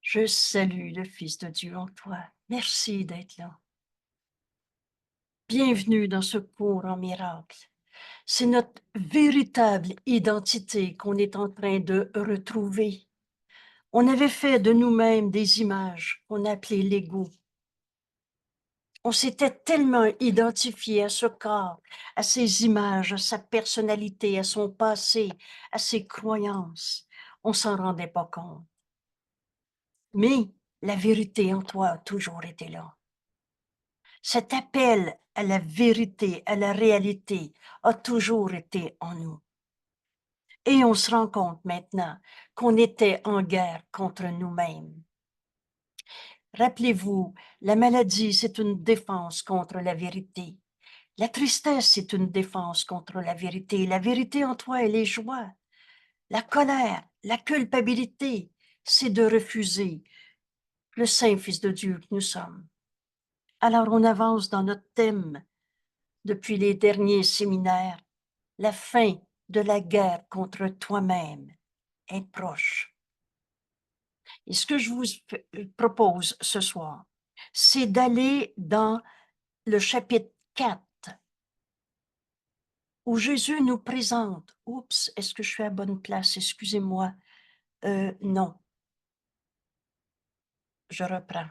Je salue le Fils de Dieu en toi. Merci d'être là. Bienvenue dans ce cours en miracle. C'est notre véritable identité qu'on est en train de retrouver. On avait fait de nous-mêmes des images qu'on appelait l'ego. On s'était tellement identifié à ce corps, à ses images, à sa personnalité, à son passé, à ses croyances. On s'en rendait pas compte. Mais la vérité en toi a toujours été là. Cet appel à la vérité, à la réalité, a toujours été en nous. Et on se rend compte maintenant qu'on était en guerre contre nous-mêmes. Rappelez-vous, la maladie, c'est une défense contre la vérité. La tristesse, c'est une défense contre la vérité. La vérité en toi, elle est joie. La colère, la culpabilité, c'est de refuser le Saint Fils de Dieu que nous sommes. Alors on avance dans notre thème depuis les derniers séminaires. La fin de la guerre contre toi-même est proche. Et ce que je vous propose ce soir, c'est d'aller dans le chapitre 4, où Jésus nous présente. Oups, est-ce que je suis à bonne place? Excusez-moi. Non, je reprends.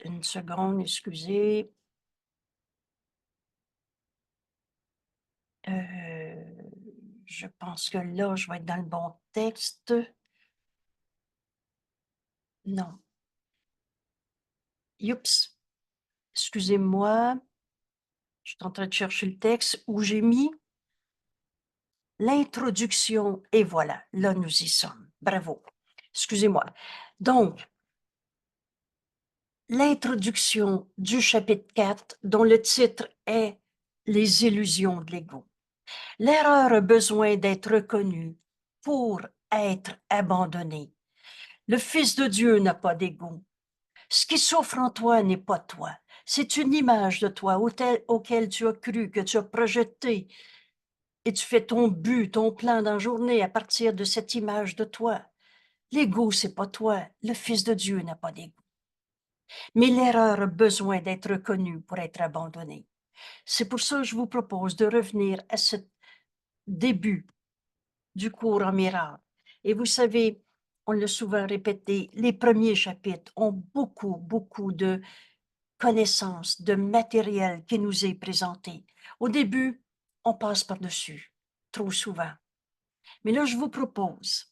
Une seconde, excusez. Je pense que là, je vais être dans le bon texte. Non. Oups, excusez-moi. Je suis en train de chercher le texte où j'ai mis l'introduction. Et voilà, là, nous y sommes. Bravo. Excusez-moi. Donc, l'introduction du chapitre 4, dont le titre est Les illusions de l'ego. L'erreur a besoin d'être reconnue pour être abandonnée. Le Fils de Dieu n'a pas d'ego. Ce qui souffre en toi n'est pas toi. C'est une image de toi auquel tu as cru, que tu as projeté, et tu fais ton but, ton plan dans la journée à partir de cette image de toi. L'ego, c'est pas toi. Le Fils de Dieu n'a pas d'ego. Mais l'erreur a besoin d'être reconnue pour être abandonnée. C'est pour ça que je vous propose de revenir à ce début du cours en miracle. Et vous savez, on l'a souvent répété, les premiers chapitres ont beaucoup de connaissances, de matériel qui nous est présenté. Au début, on passe par-dessus, trop souvent. Mais là, je vous propose,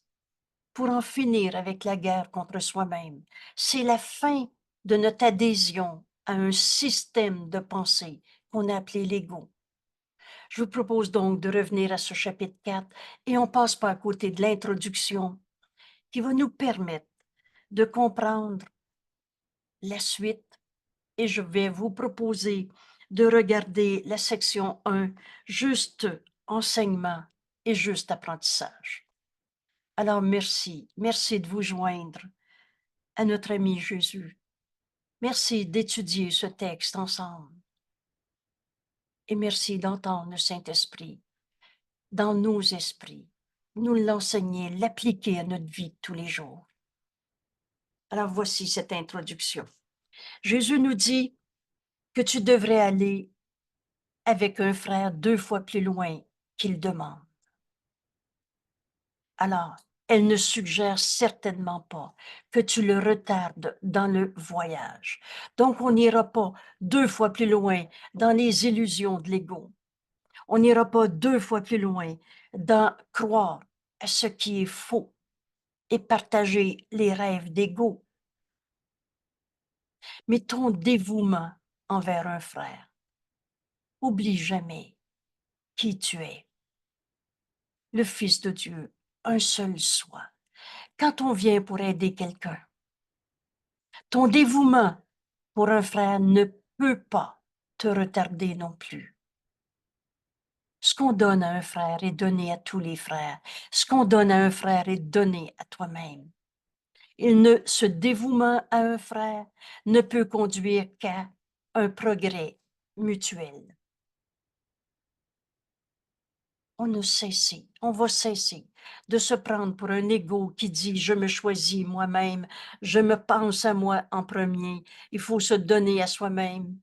pour en finir avec la guerre contre soi-même, c'est la fin de notre adhésion à un système de pensée qu'on a appelé l'ego. Je vous propose donc de revenir à ce chapitre 4 et on passe pas à côté de l'introduction qui va nous permettre de comprendre la suite et je vais vous proposer de regarder la section 1, juste enseignement et juste apprentissage. Alors merci de vous joindre à notre ami Jésus. Merci d'étudier ce texte ensemble. Et merci d'entendre le Saint-Esprit dans nos esprits, nous l'enseigner, l'appliquer à notre vie de tous les jours. Alors voici cette introduction. Jésus nous dit que tu devrais aller avec un frère 2 fois plus loin qu'il demande. Alors, elle ne suggère certainement pas que tu le retardes dans le voyage. Donc, on n'ira pas 2 fois plus loin dans les illusions de l'ego. On n'ira pas 2 fois plus loin dans croire à ce qui est faux et partager les rêves d'ego. Mais ton dévouement envers un frère, oublie jamais qui tu es. Le Fils de Dieu, un seul soi. Quand on vient pour aider quelqu'un, ton dévouement pour un frère ne peut pas te retarder non plus. Ce qu'on donne à un frère est donné à tous les frères. Ce qu'on donne à un frère est donné à toi-même. Ce dévouement à un frère ne peut conduire qu'à un progrès mutuel. on va cesser de se prendre pour un ego qui dit « je me choisis moi-même, je me pense à moi en premier, il faut se donner à soi-même ».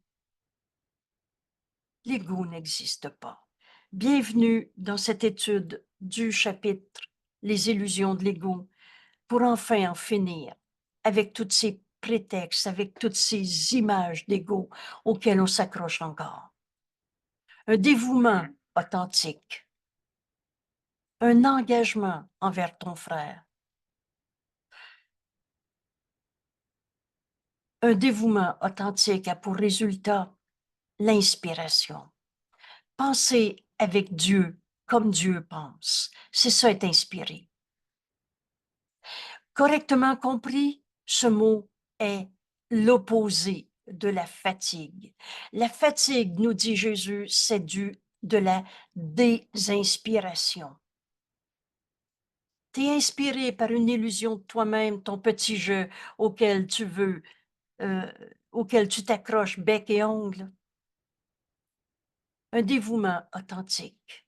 L'ego n'existe pas. Bienvenue dans cette étude du chapitre « Les illusions de l'ego » pour enfin en finir avec tous ces prétextes, avec toutes ces images d'ego auxquelles on s'accroche encore. Un dévouement authentique, un engagement envers ton frère, un dévouement authentique a pour résultat l'inspiration. Penser avec Dieu comme Dieu pense, c'est ça être inspiré. Correctement compris, ce mot est l'opposé de la fatigue. La fatigue, nous dit Jésus, c'est dû de la désinspiration. Tu es inspiré par une illusion de toi-même, ton petit jeu auquel tu veux, auquel tu t'accroches bec et ongle. Un dévouement authentique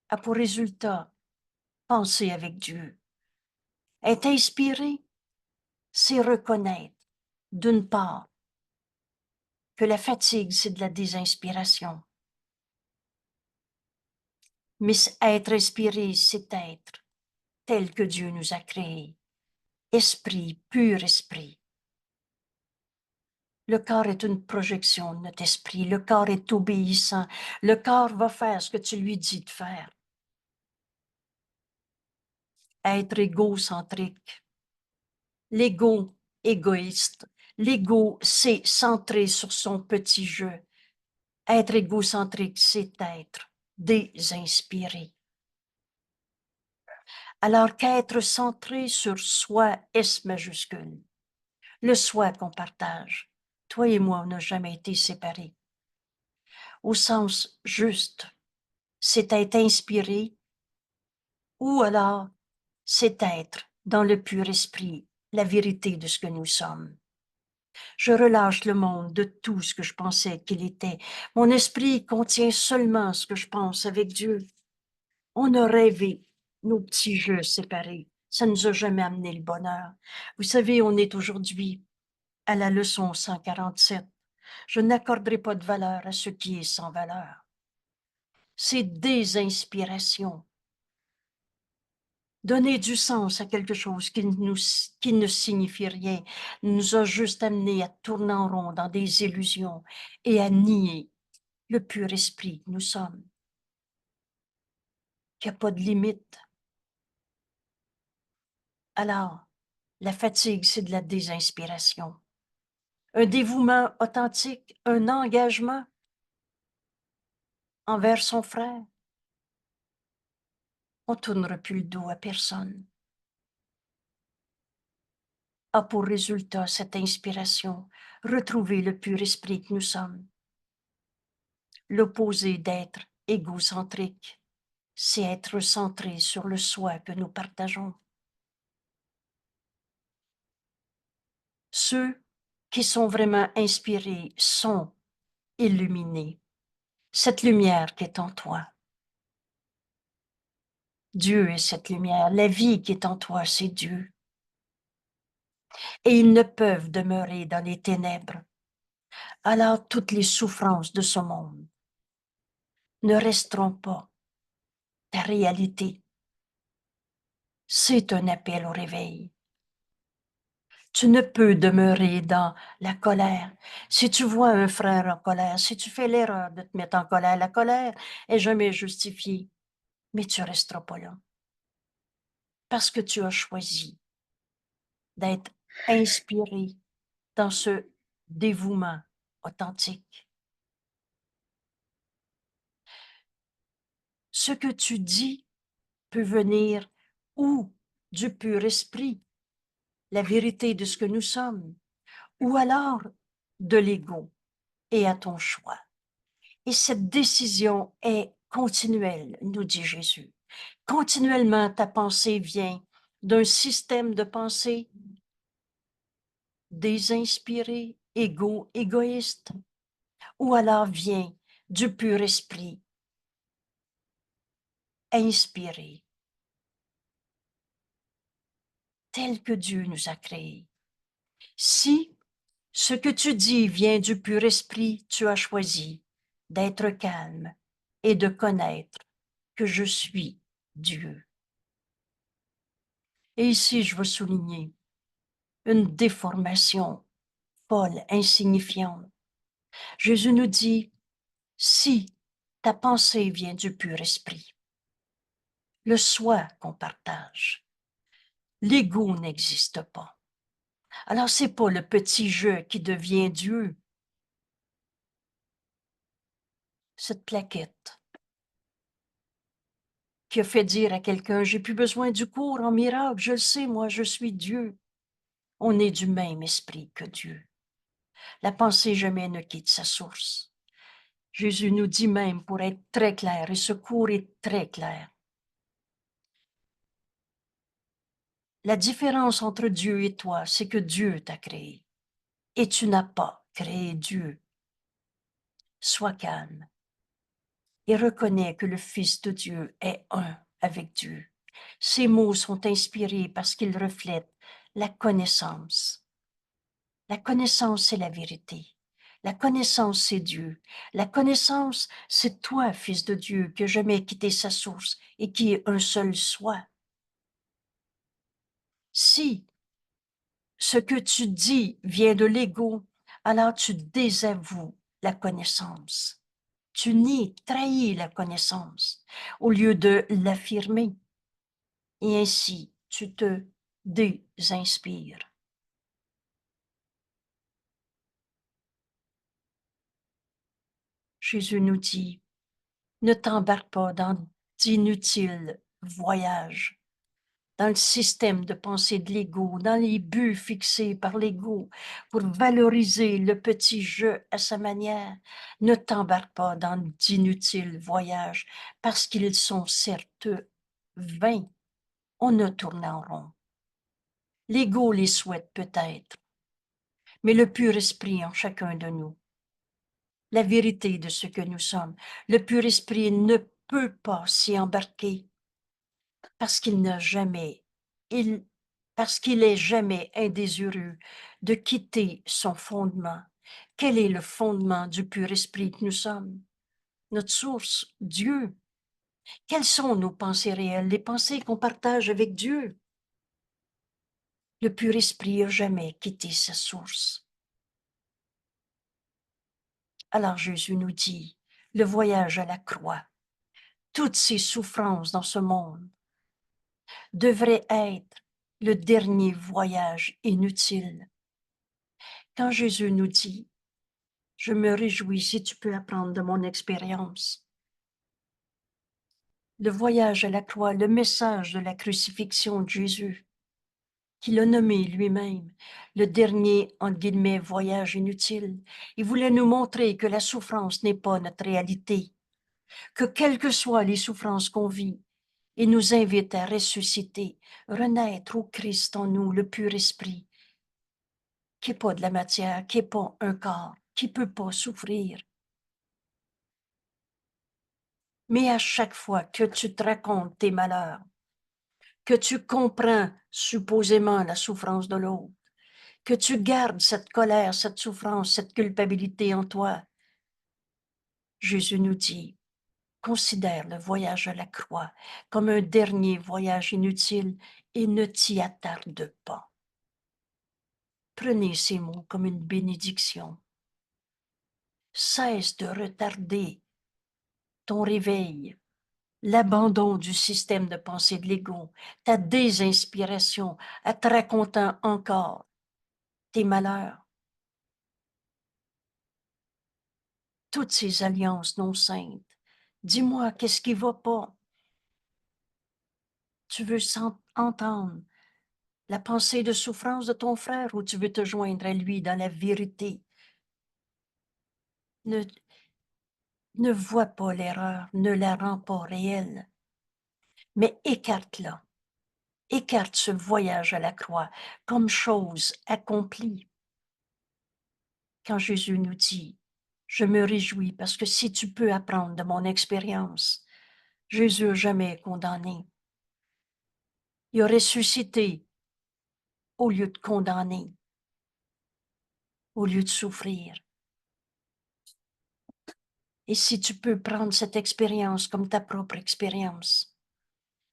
a pour résultat penser avec Dieu. Être inspiré, c'est reconnaître, d'une part, que la fatigue, c'est de la désinspiration. Mais être inspiré, c'est être tel que Dieu nous a créés. Esprit, pur esprit. Le corps est une projection de notre esprit. Le corps est obéissant. Le corps va faire ce que tu lui dis de faire. Être égocentrique. L'ego égoïste. L'ego, c'est centré sur son petit jeu. Être égocentrique, c'est être désinspiré. Alors qu'être centré sur soi, S majuscule, le soi qu'on partage. Toi et moi, on n'a jamais été séparés. Au sens juste, c'est être inspiré ou alors c'est être dans le pur esprit, la vérité de ce que nous sommes. Je relâche le monde de tout ce que je pensais qu'il était. Mon esprit contient seulement ce que je pense avec Dieu. On a rêvé nos petits jeux séparés. Ça ne nous a jamais amené le bonheur. Vous savez, on est aujourd'hui à la leçon 147. Je n'accorderai pas de valeur à ce qui est sans valeur. C'est désinspiration. Donner du sens à quelque chose qui ne signifie rien nous a juste amené à tourner en rond dans des illusions et à nier le pur esprit que nous sommes, qu'il n'y a pas de limite. Alors, la fatigue, c'est de la désinspiration. Un dévouement authentique, un engagement envers son frère. On ne tournera plus le dos à personne. A pour résultat cette inspiration, retrouver le pur esprit que nous sommes. L'opposé d'être égocentrique, c'est être centré sur le soi que nous partageons. Ceux qui sont vraiment inspirés sont illuminés. Cette lumière qui est en toi. Dieu est cette lumière. La vie qui est en toi, c'est Dieu. Et ils ne peuvent demeurer dans les ténèbres. Alors toutes les souffrances de ce monde ne resteront pas ta réalité. C'est un appel au réveil. Tu ne peux demeurer dans la colère. Si tu vois un frère en colère, si tu fais l'erreur de te mettre en colère, la colère est jamais justifiée, mais tu ne resteras pas là. Parce que tu as choisi d'être inspiré dans ce dévouement authentique. Ce que tu dis peut venir ou du pur esprit, la vérité de ce que nous sommes, ou alors de l'ego et à ton choix. Et cette décision est continuelle, nous dit Jésus. Continuellement, ta pensée vient d'un système de pensée désinspiré, égoïste, ou alors vient du pur esprit inspiré, tel que Dieu nous a créés. Si ce que tu dis vient du pur esprit, tu as choisi d'être calme et de connaître que je suis Dieu. Et ici, je veux souligner une déformation folle, insignifiante. Jésus nous dit, si ta pensée vient du pur esprit, le soi qu'on partage, l'ego n'existe pas. Alors, c'est pas le petit je qui devient Dieu. Cette plaquette qui a fait dire à quelqu'un, j'ai plus besoin du cours en miracle, je le sais, moi, je suis Dieu. On est du même esprit que Dieu. La pensée jamais ne quitte sa source. Jésus nous dit même, pour être très clair, et ce cours est très clair, la différence entre Dieu et toi, c'est que Dieu t'a créé et tu n'as pas créé Dieu. Sois calme et reconnais que le Fils de Dieu est un avec Dieu. Ces mots sont inspirés parce qu'ils reflètent la connaissance. La connaissance, c'est la vérité. La connaissance, c'est Dieu. La connaissance, c'est toi, Fils de Dieu, qui n'a jamais quitté sa source et qui est un seul soi. Si ce que tu dis vient de l'ego, alors tu désavoues la connaissance. Tu nies, trahis la connaissance au lieu de l'affirmer. Et ainsi, tu te désinspires. Jésus nous dit, ne t'embarque pas dans d'inutiles voyages, dans le système de pensée de l'ego, dans les buts fixés par l'ego pour valoriser le petit jeu à sa manière. Ne t'embarque pas dans d'inutiles voyages parce qu'ils sont certes vains. On ne tourne en rond. L'ego les souhaite peut-être, mais le pur esprit en chacun de nous, la vérité de ce que nous sommes, le pur esprit ne peut pas s'y embarquer parce qu'il n'a jamais, parce qu'il est jamais indésireux de quitter son fondement. Quel est le fondement du pur esprit que nous sommes? Notre source, Dieu. Quelles sont nos pensées réelles, les pensées qu'on partage avec Dieu? Le pur esprit n'a jamais quitté sa source. Alors Jésus nous dit, le voyage à la croix, toutes ces souffrances dans ce monde devraient être le dernier voyage inutile. Quand Jésus nous dit, je me réjouis si tu peux apprendre de mon expérience, le voyage à la croix, le message de la crucifixion de Jésus, qu'il a nommé lui-même le dernier, entre guillemets, voyage inutile. Il voulait nous montrer que la souffrance n'est pas notre réalité, que quelles que soient les souffrances qu'on vit, il nous invite à ressusciter, renaître au Christ en nous, le pur esprit, qui n'est pas de la matière, qui n'est pas un corps, qui ne peut pas souffrir. Mais à chaque fois que tu te racontes tes malheurs, que tu comprends supposément la souffrance de l'autre, que tu gardes cette colère, cette souffrance, cette culpabilité en toi, Jésus nous dit, considère le voyage à la croix comme un dernier voyage inutile et ne t'y attarde pas. Prenez ces mots comme une bénédiction. Cesse de retarder ton réveil, l'abandon du système de pensée de l'ego, ta désinspiration à te racontant encore tes malheurs, toutes ces alliances non saintes. Dis-moi, qu'est-ce qui va pas? Tu veux entendre la pensée de souffrance de ton frère ou tu veux te joindre à lui dans la vérité? Ne, ne vois pas l'erreur, ne la rends pas réelle, mais écarte-la. Écarte ce voyage à la croix comme chose accomplie. Quand Jésus nous dit, je me réjouis parce que si tu peux apprendre de mon expérience, Jésus n'a jamais condamné. Il a ressuscité au lieu de condamner, au lieu de souffrir. Et si tu peux prendre cette expérience comme ta propre expérience,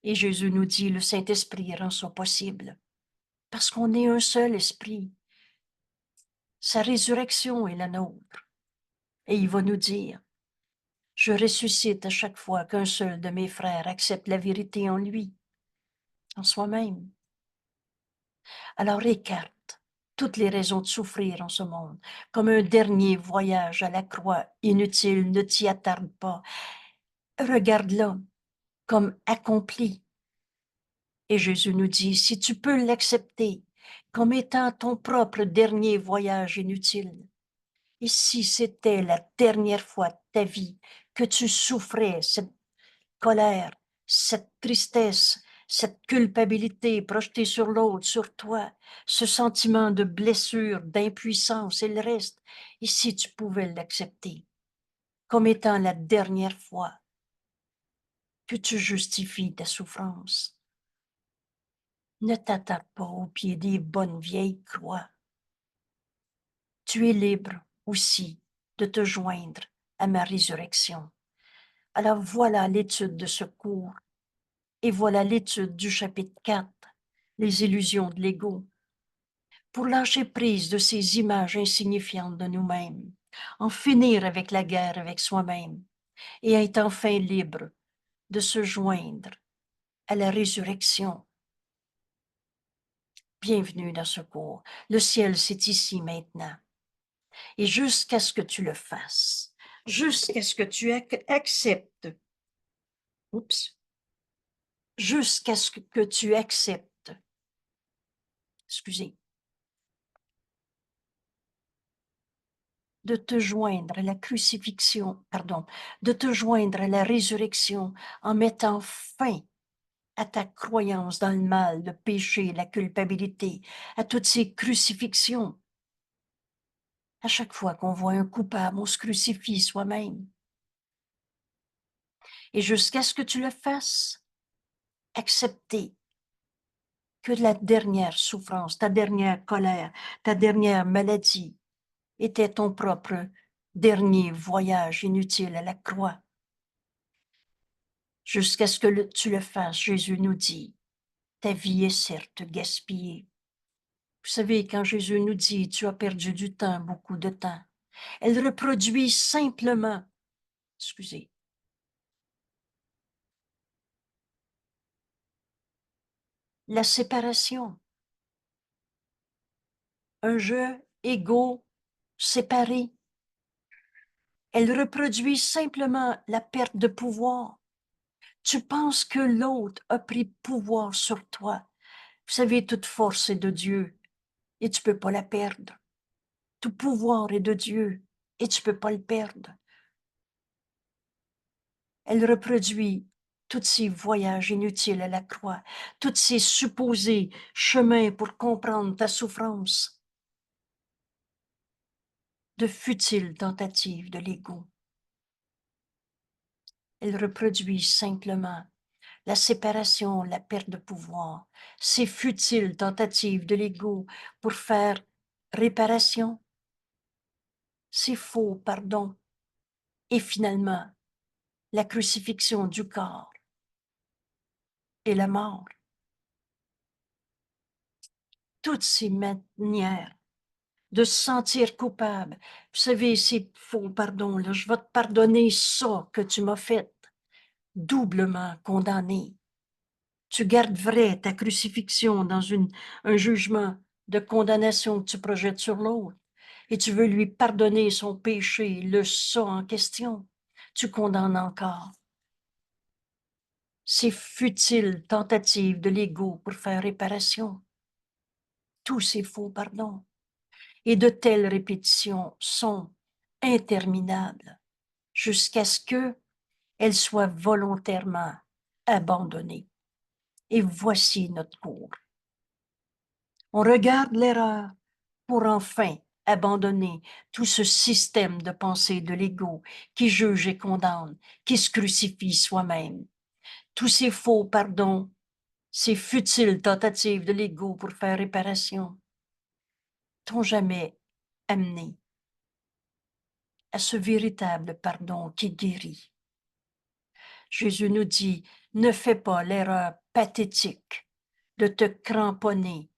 et Jésus nous dit, le Saint-Esprit rend ça possible, parce qu'on est un seul esprit. Sa résurrection est la nôtre. Et il va nous dire, je ressuscite à chaque fois qu'un seul de mes frères accepte la vérité en lui, en soi-même. Alors écarte toutes les raisons de souffrir en ce monde, comme un dernier voyage à la croix inutile, ne t'y attarde pas. Regarde-le comme accompli. Et Jésus nous dit, si tu peux l'accepter comme étant ton propre dernier voyage inutile, et si c'était la dernière fois de ta vie que tu souffrais cette colère, cette tristesse, cette culpabilité projetée sur l'autre, sur toi, ce sentiment de blessure, d'impuissance et le reste, et si tu pouvais l'accepter comme étant la dernière fois que tu justifies ta souffrance, ne t'attarde pas au pied des bonnes vieilles croix. Tu es libre aussi de te joindre à ma résurrection. Alors voilà l'étude de ce cours et voilà l'étude du chapitre 4, les illusions de l'ego, pour lâcher prise de ces images insignifiantes de nous-mêmes, en finir avec la guerre avec soi-même et être enfin libre de se joindre à la résurrection. Bienvenue dans ce cours. Le ciel, c'est ici maintenant. Et jusqu'à ce que tu le fasses, jusqu'à ce que tu acceptes, jusqu'à ce que tu acceptes, excusez, de te joindre à la crucifixion, pardon, de te joindre à la résurrection en mettant fin à ta croyance dans le mal, le péché, la culpabilité, à toutes ces crucifixions. À chaque fois qu'on voit un coupable, on se crucifie soi-même. Et jusqu'à ce que tu le fasses, accepter que la dernière souffrance, ta dernière colère, ta dernière maladie était ton propre dernier voyage inutile à la croix. Jusqu'à ce que tu le fasses, Jésus nous dit, ta vie est certes gaspillée. Vous savez, quand Jésus nous dit, tu as perdu du temps, beaucoup de temps, elle reproduit simplement, excusez, la séparation. Un jeu égaux, séparé. Elle reproduit simplement la perte de pouvoir. Tu penses que l'autre a pris pouvoir sur toi. Vous savez, toute force est de Dieu et tu peux pas la perdre. Tout pouvoir est de Dieu et tu peux pas le perdre. Elle reproduit tous ces voyages inutiles à la croix, tous ces supposés chemins pour comprendre ta souffrance, de futiles tentatives de l'ego. Elle reproduit simplement la séparation, la perte de pouvoir, ces futiles tentatives de l'ego pour faire réparation, ces faux pardons, et finalement la crucifixion du corps et la mort. Toutes ces manières de se sentir coupable. Vous savez, ces faux pardons, là, je vais te pardonner ça que tu m'as fait, doublement condamné. Tu gardes vrai ta crucifixion dans un jugement de condamnation que tu projettes sur l'autre et tu veux lui pardonner son péché, le ça en question. Tu condamnes encore. Ces futiles tentatives de l'ego pour faire réparation. Tous ces faux pardons. Et de telles répétitions sont interminables jusqu'à ce qu'elles soient volontairement abandonnées. Et voici notre cours. On regarde l'erreur pour enfin abandonner tout ce système de pensée de l'ego qui juge et condamne, qui se crucifie soi-même. tous ces faux pardons, ces futiles tentatives de l'ego pour faire réparation, t'ont jamais amené à ce véritable pardon qui guérit. Jésus nous dit, ne fais pas l'erreur pathétique de te cramponner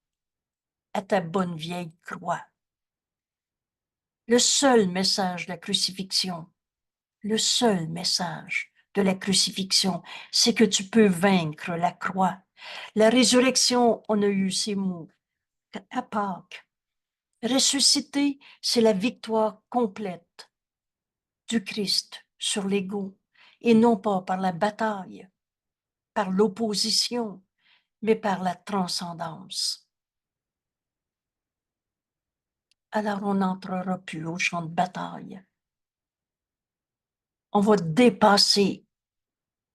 à ta bonne vieille croix. Le seul message de la crucifixion, le seul message de la crucifixion, c'est que tu peux vaincre la croix. La résurrection, on a eu ces mots à Pâques. Ressusciter, c'est la victoire complète du Christ sur l'ego, et non pas par la bataille, par l'opposition, mais par la transcendance. Alors on n'entrera plus au champ de bataille. On va dépasser,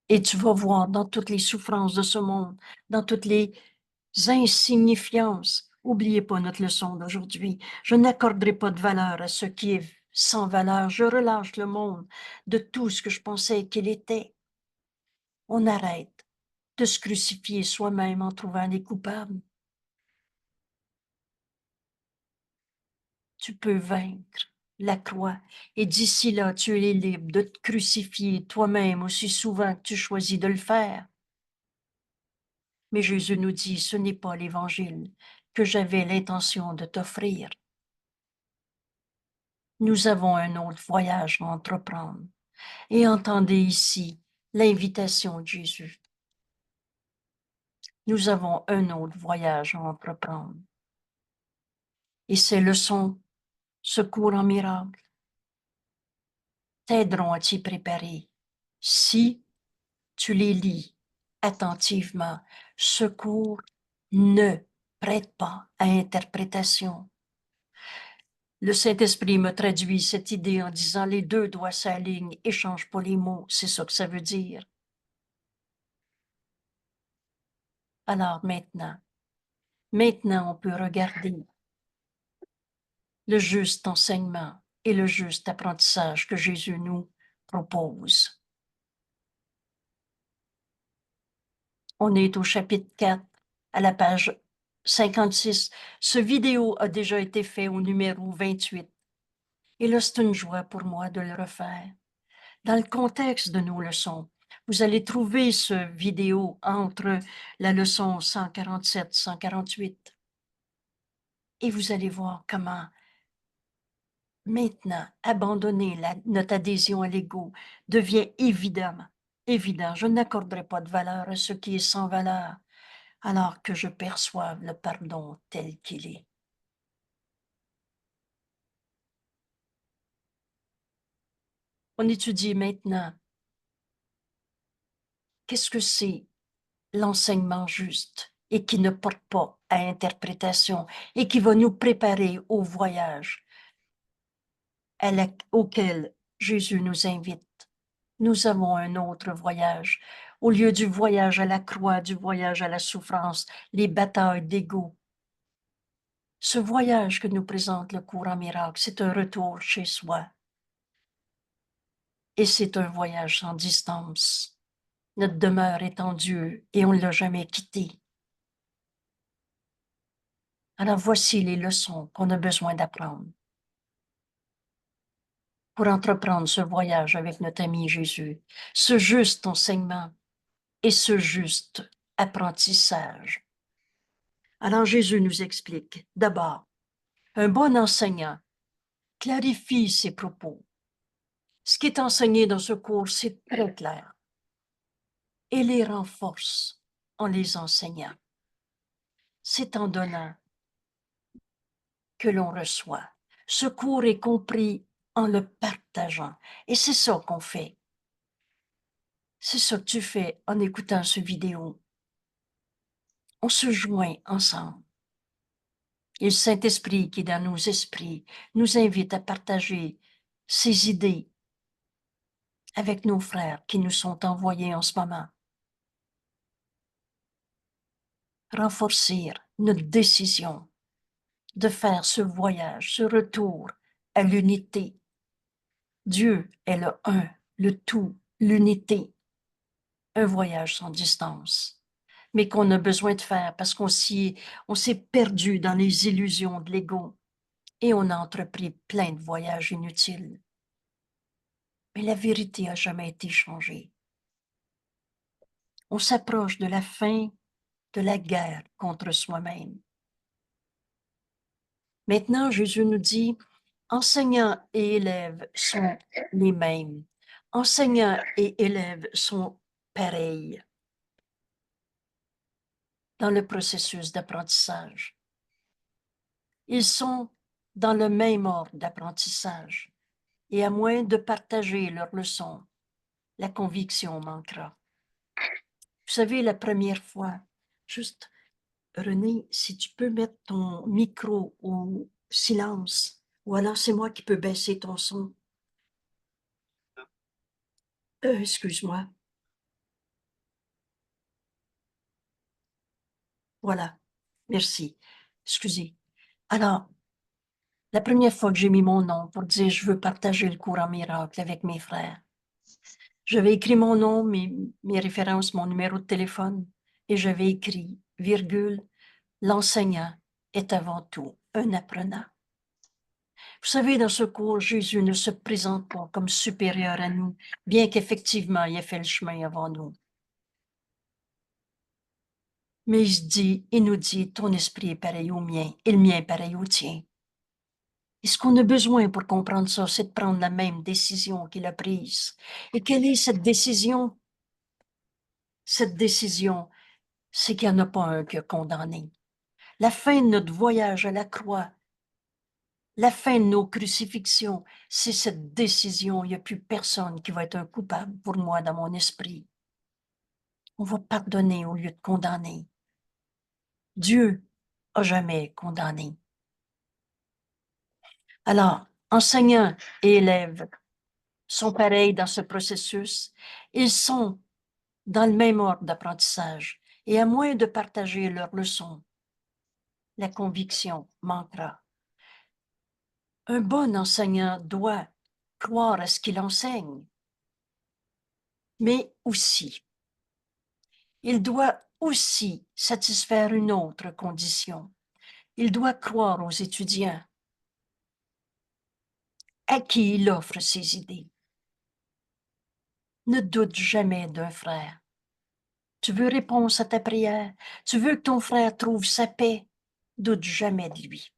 et tu vas voir dans toutes les souffrances de ce monde, dans toutes les insignifiances. Oubliez pas notre leçon d'aujourd'hui. Je n'accorderai pas de valeur à ce qui est sans valeur. Je relâche le monde de tout ce que je pensais qu'il était. On arrête de se crucifier soi-même en trouvant des coupables. Tu peux vaincre la croix et d'ici là, tu es libre de te crucifier toi-même aussi souvent que tu choisis de le faire. Mais Jésus nous dit, ce n'est pas l'évangile que j'avais l'intention de t'offrir. Nous avons un autre voyage à entreprendre. Et entendez ici l'invitation de Jésus. Nous avons un autre voyage à entreprendre. Et ces leçons, secours en miracle, t'aideront à t'y préparer. Si tu les lis attentivement, secours ne prête pas à interprétation. Le Saint-Esprit me traduit cette idée en disant les deux doigts s'alignent, échange pas les mots, c'est ça que ça veut dire. Alors maintenant on peut regarder le juste enseignement et le juste apprentissage que Jésus nous propose. On est au chapitre 4, à la page 56. Ce vidéo a déjà été fait au numéro 28. Et là, c'est une joie pour moi de le refaire. Dans le contexte de nos leçons, vous allez trouver ce vidéo entre la leçon 147, 148. Et vous allez voir comment maintenant abandonner notre adhésion à l'ego devient évident. Je n'accorderai pas de valeur à ce qui est sans valeur, alors que je perçoive le pardon tel qu'il est. On étudie maintenant qu'est-ce que c'est l'enseignement juste et qui ne porte pas à interprétation et qui va nous préparer au voyage auquel Jésus nous invite. Nous avons un autre voyage. Au lieu du voyage à la croix, du voyage à la souffrance, les batailles d'ego. Ce voyage que nous présente le cours en miracle, c'est un retour chez soi. Et c'est un voyage sans distance. Notre demeure est en Dieu et on ne l'a jamais quitté. Alors voici les leçons qu'on a besoin d'apprendre pour entreprendre ce voyage avec notre ami Jésus, ce juste enseignement et ce juste apprentissage. Alors Jésus nous explique, d'abord, un bon enseignant clarifie ses propos. Ce qui est enseigné dans ce cours, c'est très clair. Et les renforce en les enseignant. C'est en donnant que l'on reçoit. Ce cours est compris en le partageant. Et c'est ça qu'on fait. C'est ça que tu fais en écoutant ce vidéo. On se joint ensemble. Et le Saint-Esprit qui est dans nos esprits nous invite à partager ses idées avec nos frères qui nous sont envoyés en ce moment. Renforcer notre décision de faire ce voyage, ce retour à l'unité. Dieu est le un, le tout, l'unité. un voyage sans distance, mais qu'on a besoin de faire parce on s'est perdu dans les illusions de l'ego et on a entrepris plein de voyages inutiles. Mais la vérité n'a jamais été changée. On s'approche de la fin de la guerre contre soi-même. Maintenant, Jésus nous dit, enseignants et élèves sont les mêmes. Enseignants et élèves sont pareils dans le processus d'apprentissage. Ils sont dans le même ordre d'apprentissage et à moins de partager leurs leçons, la conviction manquera. Vous savez, la première fois, juste, René, si tu peux mettre ton micro au silence, ou alors c'est moi qui peux baisser ton son. Excuse-moi. Voilà. Merci. Excusez. Alors, la première fois que j'ai mis mon nom pour dire je veux partager le cours en miracle avec mes frères, j'avais écrit mon nom, mes références, mon numéro de téléphone, et j'avais écrit, virgule, l'enseignant est avant tout un apprenant. Vous savez, dans ce cours, Jésus ne se présente pas comme supérieur à nous, bien qu'effectivement, il ait fait le chemin avant nous. Mais il nous dit, ton esprit est pareil au mien, et le mien est pareil au tien. Et ce qu'on a besoin pour comprendre ça, c'est de prendre la même décision qu'il a prise. Et quelle est cette décision? Cette décision, c'est qu'il n'y en a pas un qui a condamné. La fin de notre voyage à la croix, la fin de nos crucifixions, c'est cette décision. Il n'y a plus personne qui va être un coupable pour moi dans mon esprit. On va pardonner au lieu de condamner. Dieu a jamais condamné. Alors, enseignants et élèves sont pareils dans ce processus. Ils sont dans le même ordre d'apprentissage. Et à moins de partager leurs leçons, la conviction manquera. Un bon enseignant doit croire à ce qu'il enseigne, mais aussi, il doit aussi satisfaire une autre condition. Il doit croire aux étudiants à qui il offre ses idées. Ne doute jamais d'un frère. Tu veux réponse à ta prière? Tu veux que ton frère trouve sa paix? Doute jamais de lui.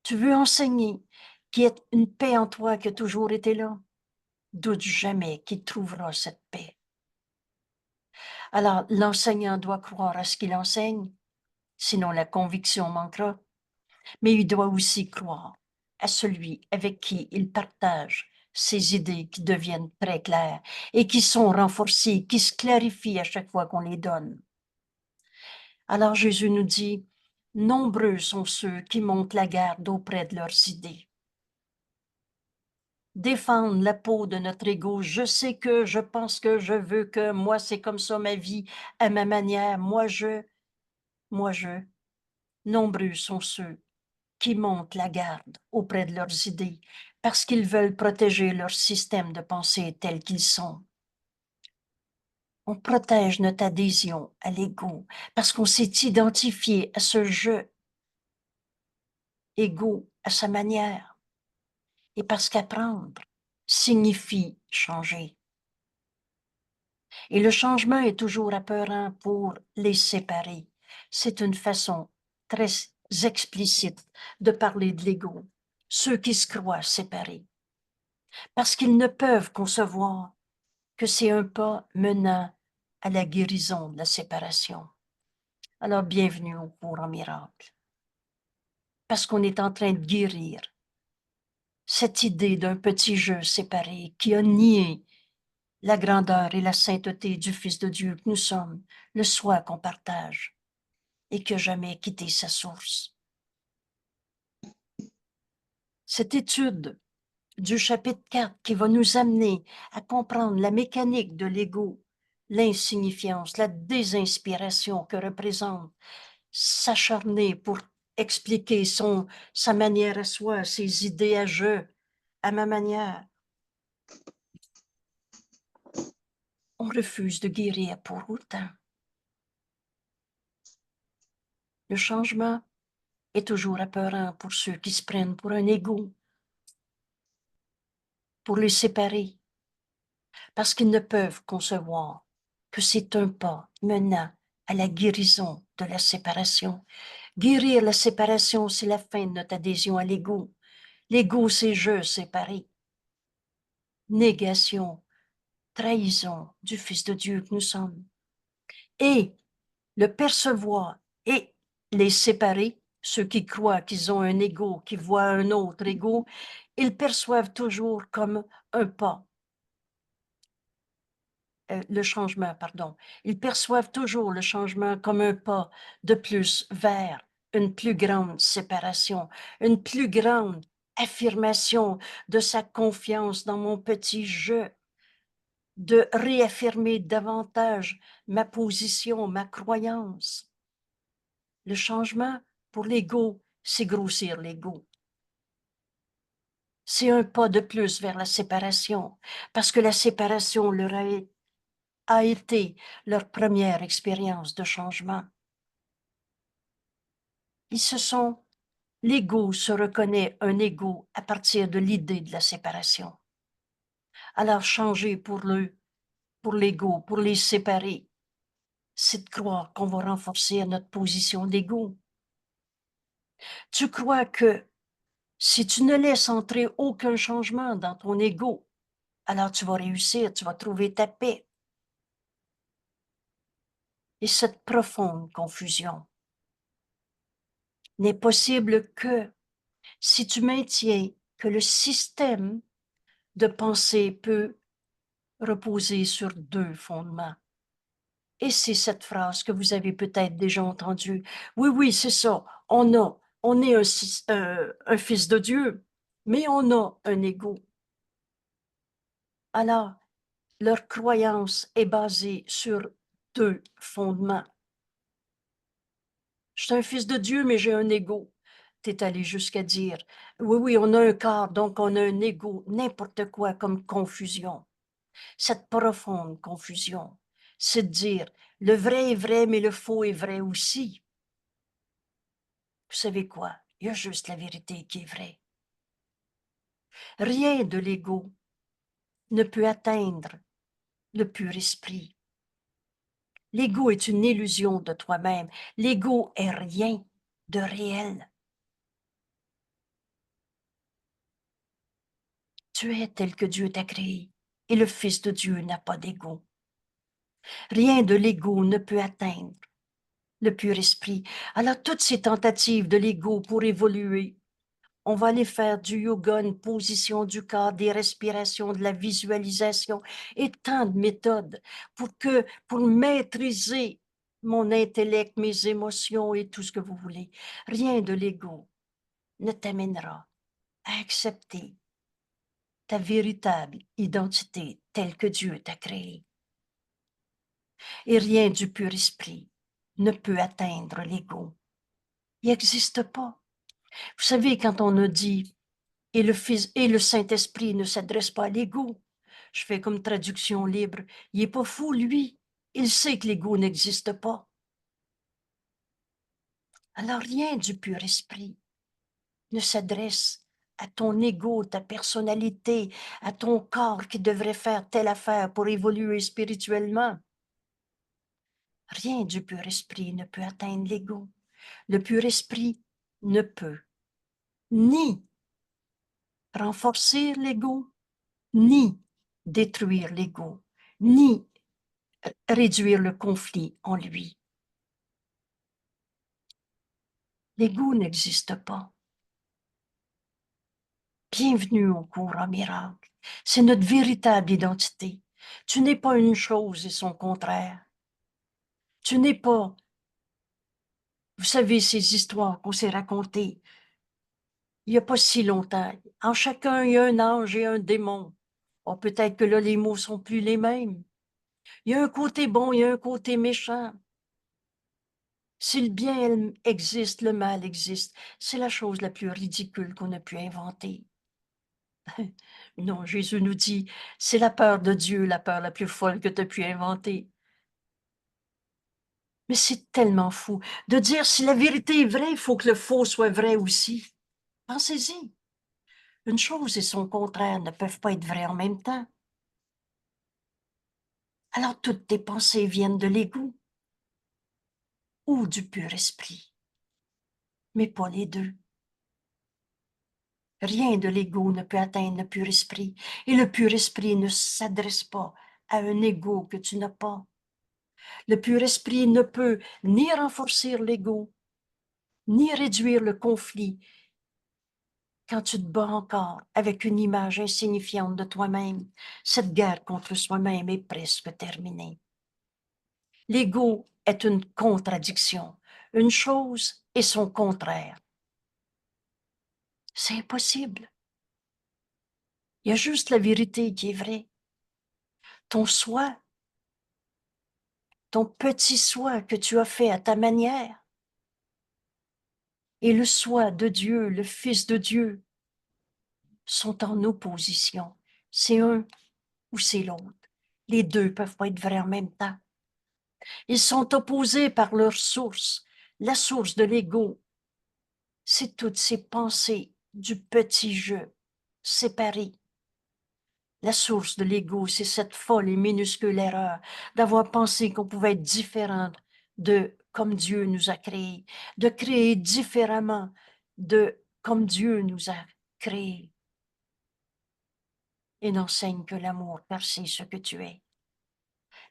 Tu veux enseigner qu'il y ait une paix en toi qui a toujours été là? Doute jamais qu'il trouvera cette paix. Alors, l'enseignant doit croire à ce qu'il enseigne, sinon la conviction manquera, mais il doit aussi croire à celui avec qui il partage ses idées qui deviennent très claires et qui sont renforcées, qui se clarifient à chaque fois qu'on les donne. Alors Jésus nous dit, nombreux sont ceux qui montent la garde auprès de leurs idées. Défendre la peau de notre ego, je sais que, je pense que, je veux que, moi c'est comme ça ma vie, à ma manière, moi je. Nombreux sont ceux qui montent la garde auprès de leurs idées parce qu'ils veulent protéger leur système de pensée tel qu'ils sont. On protège notre adhésion à l'ego parce qu'on s'est identifié à ce jeu ego à sa manière et parce qu'apprendre signifie changer. Et le changement est toujours apeurant pour les séparer. C'est une façon très explicite de parler de l'ego, ceux qui se croient séparés, parce qu'ils ne peuvent concevoir que c'est un pas menant à la guérison de la séparation. Alors, bienvenue au cours en miracle, parce qu'on est en train de guérir cette idée d'un petit jeu séparé qui a nié la grandeur et la sainteté du Fils de Dieu que nous sommes, le soi qu'on partage et qui n'a jamais quitté sa source. Cette étude du chapitre 4 qui va nous amener à comprendre la mécanique de l'ego, l'insignifiance, la désinspiration que représente s'acharner pour expliquer sa manière à soi, ses idées à je, à ma manière. on refuse de guérir pour autant. Le changement est toujours apeurant pour ceux qui se prennent pour un égo, pour les séparer, parce qu'ils ne peuvent concevoir que c'est un pas menant à la guérison de la séparation. Guérir la séparation, c'est la fin de notre adhésion à l'ego. L'ego, c'est je séparé. Négation, trahison du Fils de Dieu que nous sommes. Et le percevoir et les séparer, ceux qui croient qu'ils ont un ego, qui voient un autre ego, ils perçoivent toujours comme un pas. Le changement, pardon. Ils perçoivent toujours le changement comme un pas de plus vers une plus grande séparation, une plus grande affirmation de sa confiance dans mon petit je, de réaffirmer davantage ma position, ma croyance. Le changement pour l'ego, c'est grossir l'ego. C'est un pas de plus vers la séparation, parce que la séparation leur a été leur première expérience de changement. L'ego se reconnaît un ego à partir de l'idée de la séparation. Alors changer pour l'ego, pour les séparer, c'est de croire qu'on va renforcer notre position d'ego. Tu crois que si tu ne laisses entrer aucun changement dans ton ego, alors tu vas réussir, tu vas trouver ta paix. Et cette profonde confusion n'est possible que si tu maintiens que le système de pensée peut reposer sur deux fondements. Et c'est cette phrase que vous avez peut-être déjà entendue. Oui, oui, c'est ça. On est un fils de Dieu, mais on a un ego. Alors, leur croyance est basée sur deux fondements. Je suis un fils de Dieu, mais j'ai un ego. T'es allé jusqu'à dire, oui, oui, on a un corps, donc on a un ego, n'importe quoi comme confusion. Cette profonde confusion, c'est de dire, le vrai est vrai, mais le faux est vrai aussi. Vous savez quoi? Il y a juste la vérité qui est vraie. Rien de l'ego ne peut atteindre le pur esprit. L'ego est une illusion de toi-même. L'ego est rien de réel. Tu es tel que Dieu t'a créé et le Fils de Dieu n'a pas d'ego. Rien de l'ego ne peut atteindre le pur esprit. Alors toutes ces tentatives de l'ego pour évoluer, on va aller faire du yoga, une position du corps, des respirations, de la visualisation et tant de méthodes pour maîtriser mon intellect, mes émotions et tout ce que vous voulez. Rien de l'ego ne t'amènera à accepter ta véritable identité telle que Dieu t'a créée. Et rien du pur esprit ne peut atteindre l'ego. Il n'existe pas. Vous savez, quand on a dit et le Fils et le Saint-Esprit ne s'adressent pas à l'ego, je fais comme traduction libre, il n'est pas fou, lui. Il sait que l'ego n'existe pas. Alors rien du pur esprit ne s'adresse à ton ego, ta personnalité, à ton corps qui devrait faire telle affaire pour évoluer spirituellement. Rien du pur esprit ne peut atteindre l'ego. Le pur esprit ne peut ni renforcer l'ego, ni détruire l'ego, ni réduire le conflit en lui. L'ego n'existe pas. Bienvenue au cours en miracle. C'est notre véritable identité. Tu n'es pas une chose et son contraire. Tu n'es pas, vous savez, ces histoires qu'on s'est racontées il n'y a pas si longtemps. En chacun, il y a un ange et un démon. Oh, peut-être que là, les mots sont plus les mêmes. Il y a un côté bon, il y a un côté méchant. Si le bien existe, le mal existe. C'est la chose la plus ridicule qu'on a pu inventer. Non, Jésus nous dit, c'est la peur de Dieu, la peur la plus folle que tu as pu inventer. Mais c'est tellement fou de dire si la vérité est vraie, il faut que le faux soit vrai aussi. Pensez-y. Une chose et son contraire ne peuvent pas être vrais en même temps. Alors toutes tes pensées viennent de l'ego ou du pur esprit, mais pas les deux. Rien de l'ego ne peut atteindre le pur esprit, et le pur esprit ne s'adresse pas à un ego que tu n'as pas. Le pur esprit ne peut ni renforcer l'ego, ni réduire le conflit quand tu te bats encore avec une image insignifiante de toi-même. Cette guerre contre soi-même est presque terminée. L'ego est une contradiction, une chose et son contraire. C'est impossible. Il y a juste la vérité qui est vraie. Ton soi, ton petit soi que tu as fait à ta manière, et le soi de Dieu, le Fils de Dieu, sont en opposition. C'est un ou c'est l'autre. Les deux peuvent pas être vrais en même temps. Ils sont opposés par leur source. La source de l'ego, c'est toutes ces pensées du petit jeu séparées. La source de l'ego, c'est cette folle et minuscule erreur d'avoir pensé qu'on pouvait être différent de comme Dieu nous a créés, de créer différemment de comme Dieu nous a créés. Et n'enseigne que l'amour, car c'est ce que tu es.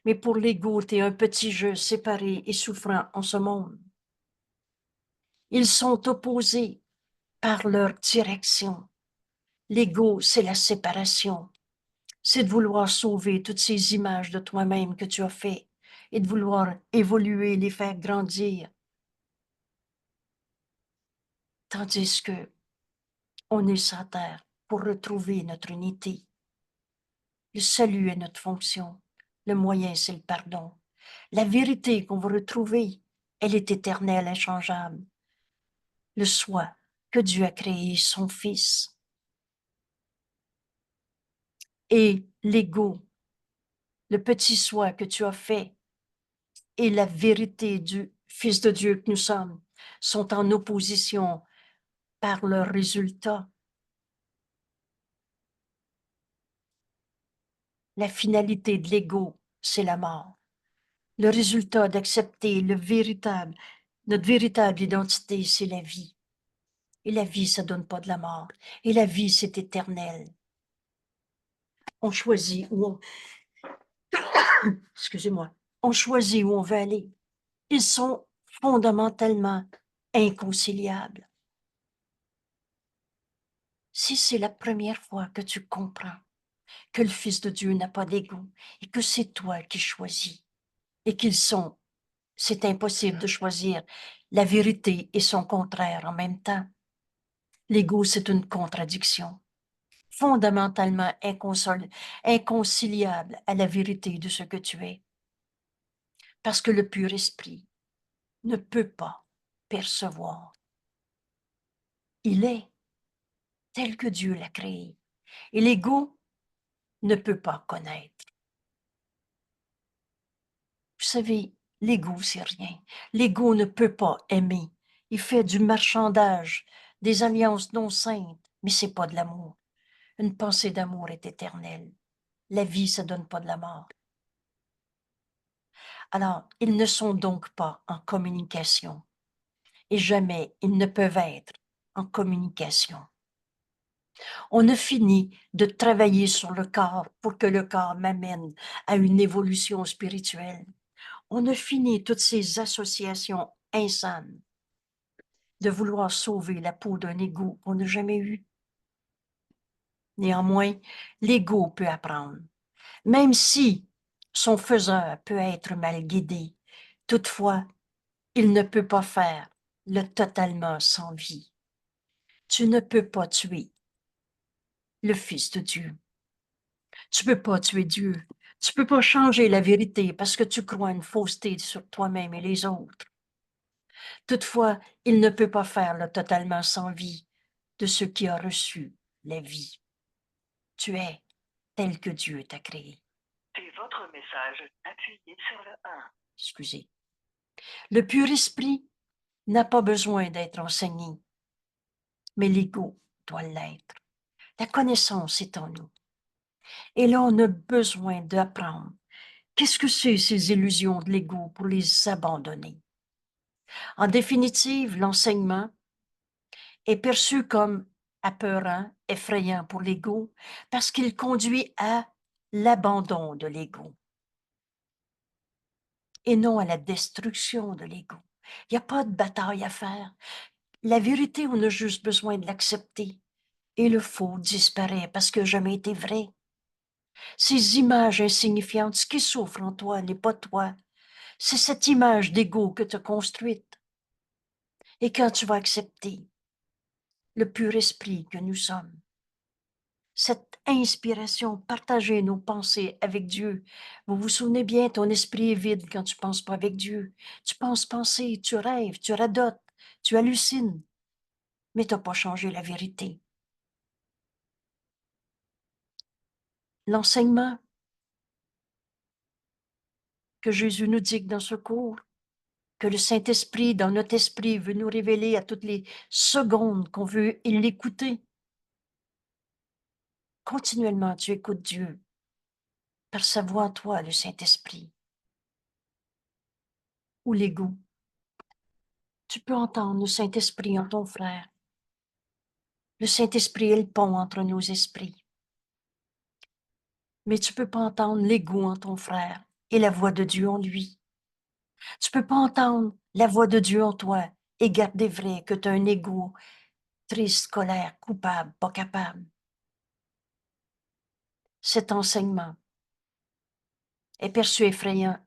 Mais pour l'ego, tu es un petit jeu séparé et souffrant en ce monde. Ils sont opposés par leur direction. L'ego, c'est la séparation. C'est de vouloir sauver toutes ces images de toi-même que tu as fait et de vouloir évoluer, les faire grandir. Tandis que on est sur terre pour retrouver notre unité. Le salut est notre fonction. Le moyen, c'est le pardon. La vérité qu'on va retrouver, elle est éternelle, inchangeable. Le soi que Dieu a créé, son Fils. Et l'ego, le petit soi que tu as fait, et la vérité du Fils de Dieu que nous sommes, sont en opposition par leurs résultats. La finalité de l'ego, c'est la mort. Le résultat d'accepter notre véritable identité, c'est la vie. Et la vie, ça donne pas de la mort. Et la vie, c'est éternel. On choisit où on, excusez-moi, on choisit où on veut aller. Ils sont fondamentalement inconciliables. Si c'est la première fois que tu comprends que le Fils de Dieu n'a pas d'ego et que c'est toi qui choisis et c'est impossible de choisir la vérité et son contraire en même temps. L'ego, c'est une contradiction, fondamentalement inconciliable à la vérité de ce que tu es. Parce que le pur esprit ne peut pas percevoir. Il est tel que Dieu l'a créé. Et l'ego ne peut pas connaître. Vous savez, l'ego, c'est rien. L'ego ne peut pas aimer. Il fait du marchandage, des alliances non saintes, mais c'est pas de l'amour. Une pensée d'amour est éternelle. La vie, ça donne pas de la mort. Alors, ils ne sont donc pas en communication. Et jamais ils ne peuvent être en communication. On a fini de travailler sur le corps pour que le corps m'amène à une évolution spirituelle. On a fini toutes ces associations insanes de vouloir sauver la peau d'un égo qu'on n'a jamais eu. Néanmoins, l'ego peut apprendre, même si son faiseur peut être mal guidé. Toutefois, il ne peut pas faire le totalement sans vie. Tu ne peux pas tuer le Fils de Dieu. Tu peux pas tuer Dieu. Tu peux pas changer la vérité parce que tu crois une fausseté sur toi-même et les autres. Toutefois, il ne peut pas faire le totalement sans vie de ce qui a reçu la vie. tu es tel que Dieu t'a créé. C'est votre message. Appuyez sur le 1. Excusez. Le pur esprit n'a pas besoin d'être enseigné, mais l'ego doit l'être. La connaissance est en nous. Et là, on a besoin d'apprendre. Qu'est-ce que c'est ces illusions de l'ego pour les abandonner? En définitive, l'enseignement est perçu comme apeurant, effrayant pour l'ego, parce qu'il conduit à l'abandon de l'ego et non à la destruction de l'ego. Il n'y a pas de bataille à faire. La vérité, on a juste besoin de l'accepter. Et le faux disparaît parce que jamais été vrai. Ces images insignifiantes, ce qui souffre en toi n'est pas toi. C'est cette image d'ego que tu as construite. Et quand tu vas accepter le pur esprit que nous sommes, cette inspiration, partager nos pensées avec Dieu. Vous vous souvenez bien, ton esprit est vide quand tu ne penses pas avec Dieu. Tu penses penser, tu rêves, tu radotes, tu hallucines, mais tu n'as pas changé la vérité. L'enseignement que Jésus nous dit dans ce cours, que le Saint-Esprit, dans notre esprit, veut nous révéler à toutes les secondes qu'on veut l'écouter. Continuellement, tu écoutes Dieu par sa voix en toi, le Saint-Esprit, ou l'ego. Tu peux entendre le Saint-Esprit en ton frère. Le Saint-Esprit est le pont entre nos esprits. Mais tu peux pas entendre l'ego en ton frère et la voix de Dieu en lui. Tu peux pas entendre la voix de Dieu en toi et garder vrai que tu as un ego triste, colère, coupable, pas capable. Cet enseignement est perçu effrayant,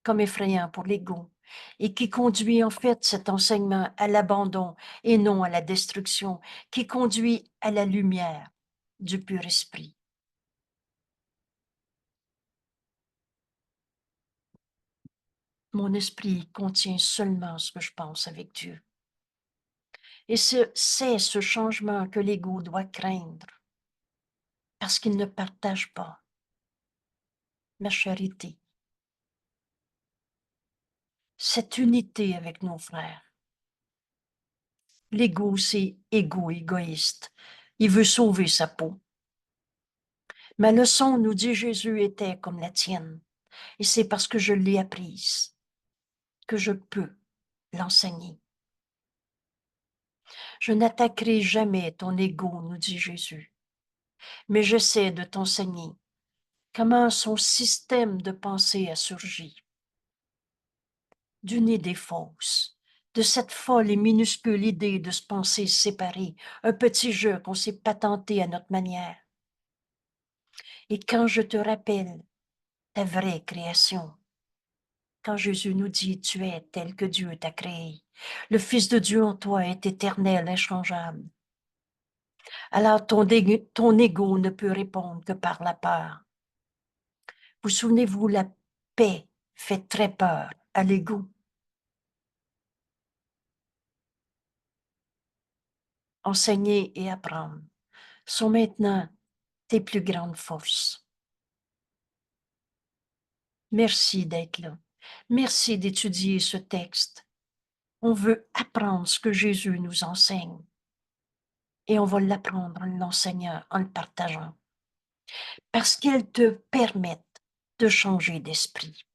comme effrayant pour l'ego, et qui conduit en fait cet enseignement à l'abandon et non à la destruction, qui conduit à la lumière du pur esprit. Mon esprit contient seulement ce que je pense avec Dieu. Et c'est ce changement que l'ego doit craindre, parce qu'il ne partage pas ma charité, cette unité avec nos frères. L'ego, c'est égoïste. Il veut sauver sa peau. Ma leçon, nous dit Jésus, était comme la tienne. Et c'est parce que je l'ai apprise que je peux l'enseigner. Je n'attaquerai jamais ton ego, nous dit Jésus, mais j'essaie de t'enseigner comment son système de pensée a surgi. D'une idée fausse, de cette folle et minuscule idée de se penser séparé, un petit jeu qu'on s'est patenté à notre manière. Et quand je te rappelle ta vraie création, quand Jésus nous dit « tu es tel que Dieu t'a créé », le Fils de Dieu en toi est éternel, inchangeable. Alors ton ego ne peut répondre que par la peur. Vous souvenez-vous, la paix fait très peur à l'ego. Enseigner et apprendre sont maintenant tes plus grandes forces. Merci d'être là. Merci d'étudier ce texte. On veut apprendre ce que Jésus nous enseigne. Et on va l'apprendre en l'enseignant, en le partageant. Parce qu'elles te permettent de changer d'esprit.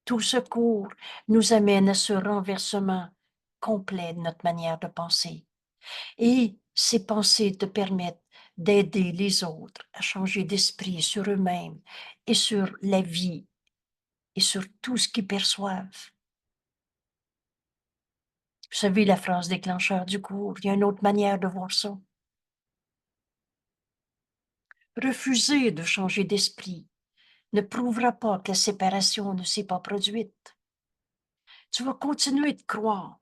Tout ce cours nous amène à ce renversement complet de notre manière de penser. Et ces pensées te permettent d'aider les autres à changer d'esprit sur eux-mêmes et sur la vie et sur tout ce qu'ils perçoivent. Vous savez, la phrase déclencheur du cours, il y a une autre manière de voir ça. Refuser de changer d'esprit ne prouvera pas que la séparation ne s'est pas produite. Tu vas continuer de croire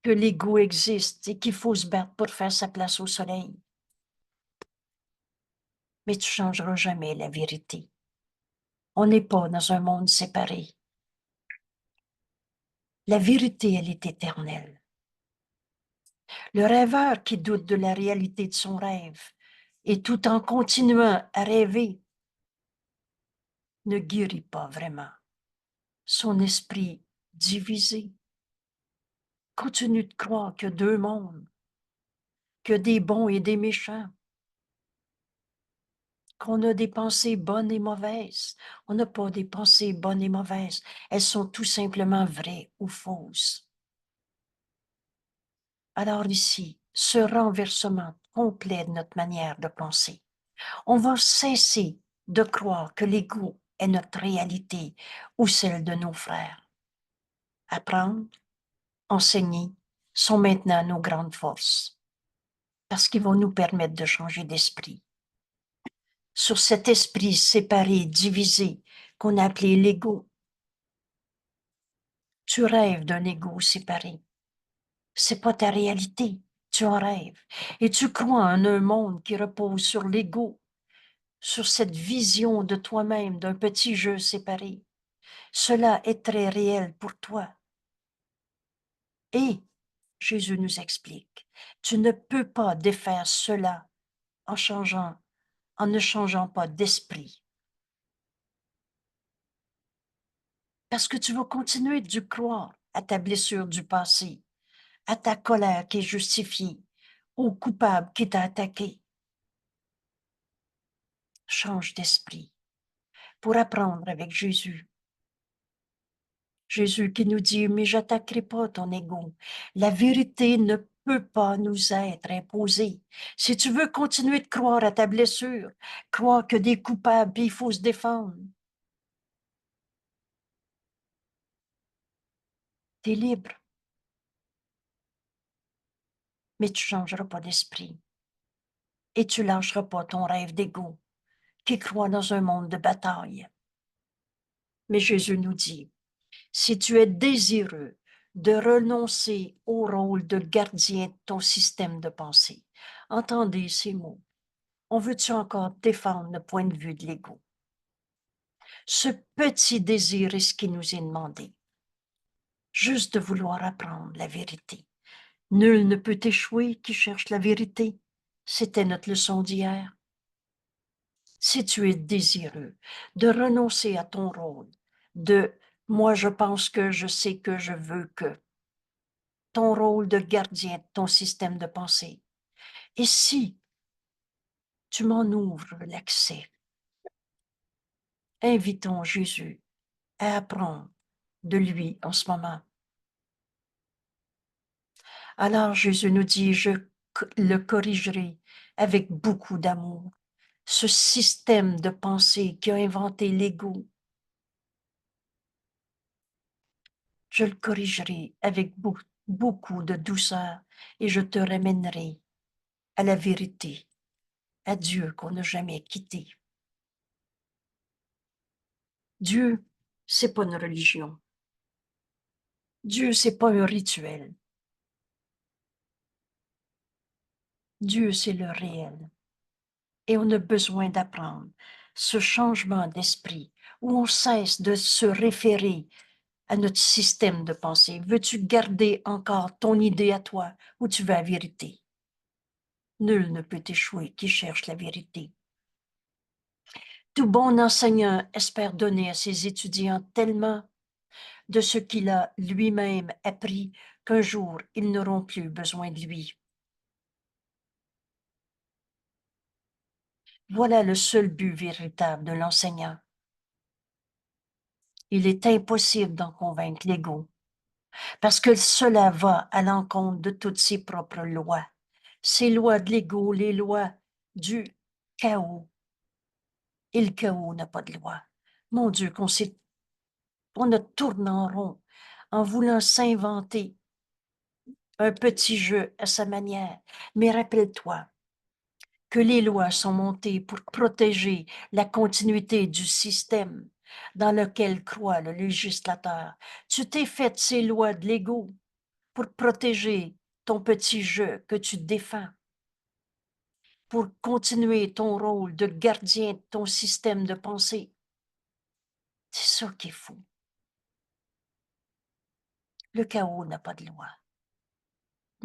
que l'ego existe et qu'il faut se battre pour faire sa place au soleil. Mais tu ne changeras jamais la vérité. On n'est pas dans un monde séparé. La vérité, elle est éternelle. Le rêveur qui doute de la réalité de son rêve et tout en continuant à rêver ne guérit pas vraiment son esprit divisé. Continue de croire qu'il y a deux mondes, qu'il y a des bons et des méchants, qu'on a des pensées bonnes et mauvaises. On n'a pas des pensées bonnes et mauvaises. Elles sont tout simplement vraies ou fausses. Alors ici, ce renversement complet de notre manière de penser, on va cesser de croire que l'ego est notre réalité ou celle de nos frères. Apprendre, enseigner sont maintenant nos grandes forces parce qu'ils vont nous permettre de changer d'esprit. Sur cet esprit séparé, divisé, qu'on a appelé l'ego, tu rêves d'un ego séparé. C'est pas ta réalité, tu en rêves. Et tu crois en un monde qui repose sur l'ego, sur cette vision de toi-même, d'un petit jeu séparé. Cela est très réel pour toi. Et Jésus nous explique, tu ne peux pas défaire cela en ne changeant pas d'esprit. Parce que tu vas continuer de croire à ta blessure du passé, à ta colère qui est justifiée, au coupable qui t'a attaqué. Change d'esprit pour apprendre avec Jésus. Jésus qui nous dit, mais j'attaquerai pas ton ego. La vérité ne peut pas nous être imposée. Si tu veux continuer de croire à ta blessure, croire que des coupables, puis il faut se défendre, tu es libre, mais tu changeras pas d'esprit. Et tu lâcheras pas ton rêve d'ego qui croit dans un monde de bataille. Mais Jésus nous dit, si tu es désireux de renoncer au rôle de gardien de ton système de pensée, entendez ces mots. On veut-tu encore défendre le point de vue de l'ego? Ce petit désir est ce qui nous est demandé. Juste de vouloir apprendre la vérité. Nul ne peut échouer qui cherche la vérité. C'était notre leçon d'hier. Si tu es désireux de renoncer à ton rôle, de moi je pense que je sais que je veux que, ton rôle de gardien de ton système de pensée. Et si tu m'en ouvres l'accès, invitons Jésus à apprendre de lui en ce moment. Alors Jésus nous dit, je le corrigerai avec beaucoup d'amour. Ce système de pensée qui a inventé l'ego, je le corrigerai avec beaucoup de douceur et je te ramènerai à la vérité, à Dieu qu'on n'a jamais quitté. Dieu, c'est pas une religion. Dieu, c'est pas un rituel. Dieu, c'est le réel. Et on a besoin d'apprendre ce changement d'esprit où on cesse de se référer à notre système de pensée. Veux-tu garder encore ton idée à toi ou tu veux la vérité? Nul ne peut échouer qui cherche la vérité. Tout bon enseignant espère donner à ses étudiants tellement de ce qu'il a lui-même appris qu'un jour ils n'auront plus besoin de lui. Voilà le seul but véritable de l'enseignant. Il est impossible d'en convaincre l'ego, parce que cela va à l'encontre de toutes ses propres lois. Ces lois de l'ego, les lois du chaos. Et le chaos n'a pas de loi. Mon Dieu, on a tourné en rond en voulant s'inventer un petit jeu à sa manière. Mais rappelle-toi que les lois sont montées pour protéger la continuité du système dans lequel croit le législateur. Tu t'es fait ces lois de l'ego pour protéger ton petit jeu que tu défends, pour continuer ton rôle de gardien de ton système de pensée. C'est ça qui est fou. Le chaos n'a pas de loi.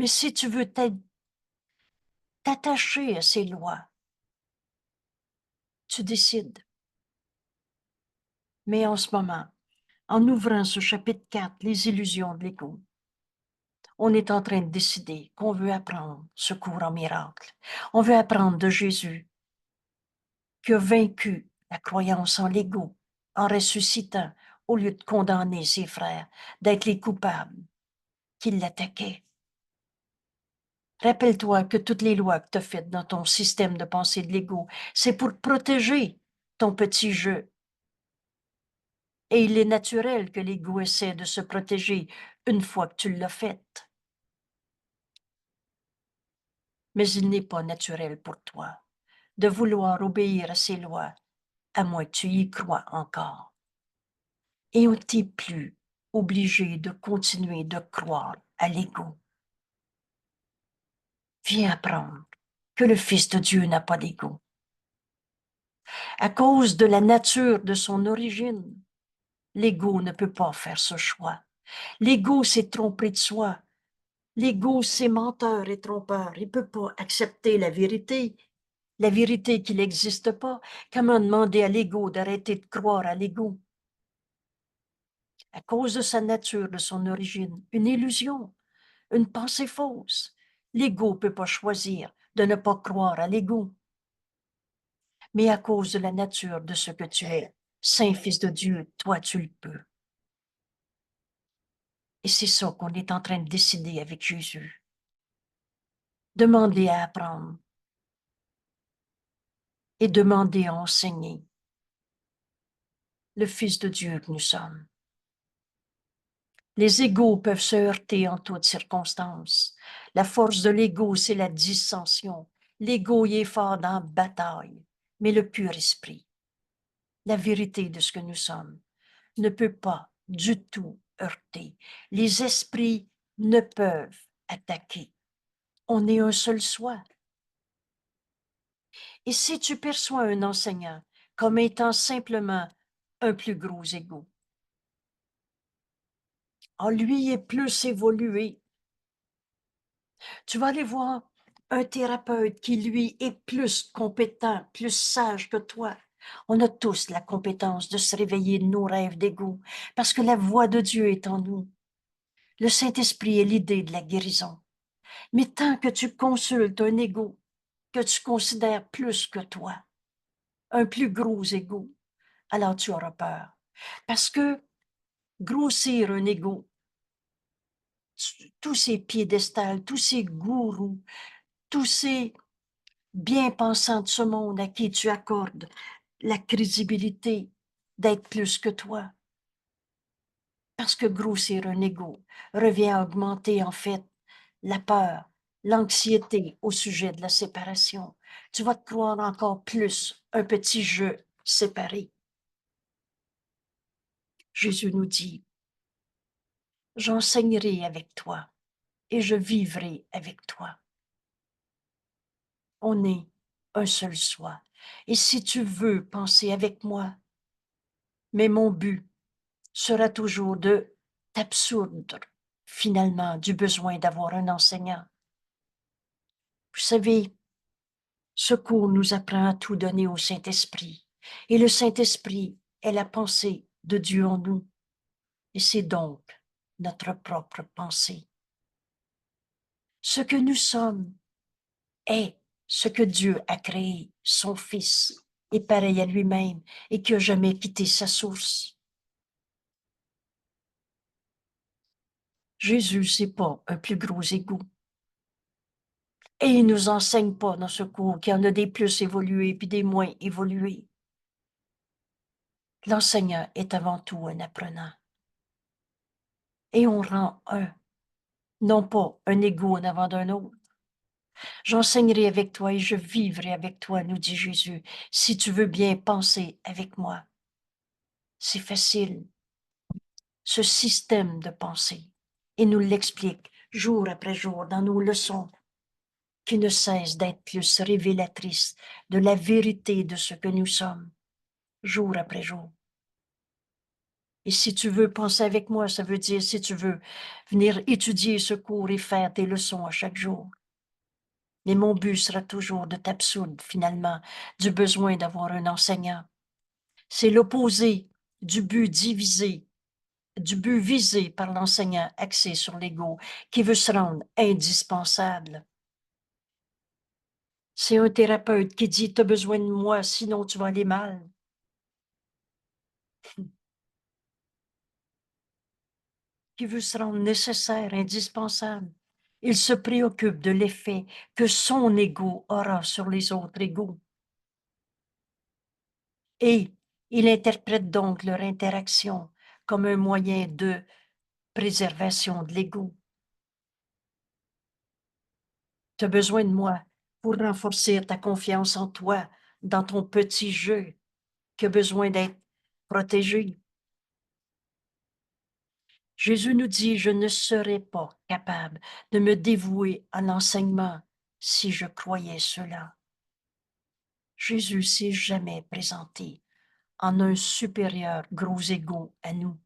Mais si tu veux t'attacher à ces lois, tu décides. Mais en ce moment, en ouvrant ce chapitre 4, les illusions de l'ego, on est en train de décider qu'on veut apprendre ce cours en miracle. On veut apprendre de Jésus qui a vaincu la croyance en l'ego en ressuscitant au lieu de condamner ses frères, d'être les coupables qui l'attaquaient. Rappelle-toi que toutes les lois que tu as faites dans ton système de pensée de l'ego, c'est pour protéger ton petit jeu. Et il est naturel que l'ego essaie de se protéger une fois que tu l'as fait. Mais il n'est pas naturel pour toi de vouloir obéir à ces lois, à moins que tu y crois encore. Et on n'est plus obligé de continuer de croire à l'ego. Viens apprendre que le Fils de Dieu n'a pas d'ego. À cause de la nature de son origine, l'ego ne peut pas faire ce choix. L'ego s'est trompé de soi. L'ego, c'est menteur et trompeur. Il ne peut pas accepter la vérité qu'il n'existe pas. Comment demander à l'ego d'arrêter de croire à l'ego? À cause de sa nature, de son origine, une illusion, une pensée fausse. L'ego ne peut pas choisir de ne pas croire à l'ego. Mais à cause de la nature de ce que tu es, Saint Fils de Dieu, toi tu le peux. Et c'est ça qu'on est en train de décider avec Jésus. Demander à apprendre et demander à enseigner le Fils de Dieu que nous sommes. Les égos peuvent se heurter en toutes circonstances. La force de l'ego, c'est la dissension. L'ego y est fort dans la bataille, mais le pur esprit, la vérité de ce que nous sommes, ne peut pas du tout heurter. Les esprits ne peuvent attaquer. On est un seul soi. Et si tu perçois un enseignant comme étant simplement un plus gros ego, lui est plus évolué, tu vas aller voir un thérapeute qui, lui, est plus compétent, plus sage que toi. On a tous la compétence de se réveiller de nos rêves d'ego parce que la voix de Dieu est en nous. Le Saint-Esprit est l'idée de la guérison. Mais tant que tu consultes un ego que tu considères plus que toi, un plus gros ego, alors tu auras peur. Parce que grossir un ego, tous ces piédestals, tous ces gourous, tous ces bien-pensants de ce monde à qui tu accordes la crédibilité d'être plus que toi. Parce que grossir un ego revient à augmenter en fait la peur, l'anxiété au sujet de la séparation. Tu vas te croire encore plus un petit jeu séparé. Jésus nous dit, j'enseignerai avec toi et je vivrai avec toi. On est un seul soi. Et si tu veux penser avec moi, mais mon but sera toujours de t'absoudre finalement du besoin d'avoir un enseignant. Vous savez, ce cours nous apprend à tout donner au Saint-Esprit. Et le Saint-Esprit est la pensée de Dieu en nous. Et c'est donc notre propre pensée. Ce que nous sommes est ce que Dieu a créé, son Fils, est pareil à lui-même et qui n'a jamais quitté sa source. Jésus, c'est pas un plus gros égout. Et il nous enseigne pas dans ce cours qu'il y en a des plus évolués puis des moins évolués. L'enseignant est avant tout un apprenant. Et on rend un, non pas un égo en avant d'un autre. J'enseignerai avec toi et je vivrai avec toi, nous dit Jésus, si tu veux bien penser avec moi. C'est facile, ce système de pensée. Et nous l'explique jour après jour dans nos leçons, qui ne cessent d'être plus révélatrices de la vérité de ce que nous sommes, jour après jour. Et si tu veux penser avec moi, ça veut dire si tu veux venir étudier ce cours et faire tes leçons à chaque jour. Mais mon but sera toujours de t'absoudre finalement du besoin d'avoir un enseignant. C'est l'opposé du but divisé, du but visé par l'enseignant axé sur l'ego qui veut se rendre indispensable. C'est un thérapeute qui dit « tu as besoin de moi, sinon tu vas aller mal ». Qui veut se rendre nécessaire, indispensable. Il se préoccupe de l'effet que son ego aura sur les autres égos. Et il interprète donc leur interaction comme un moyen de préservation de l'ego. Tu as besoin de moi pour renforcer ta confiance en toi, dans ton petit jeu, qui a besoin d'être protégé. Jésus nous dit, je ne serais pas capable de me dévouer à l'enseignement si je croyais cela. Jésus s'est jamais présenté en un supérieur gros égo à nous.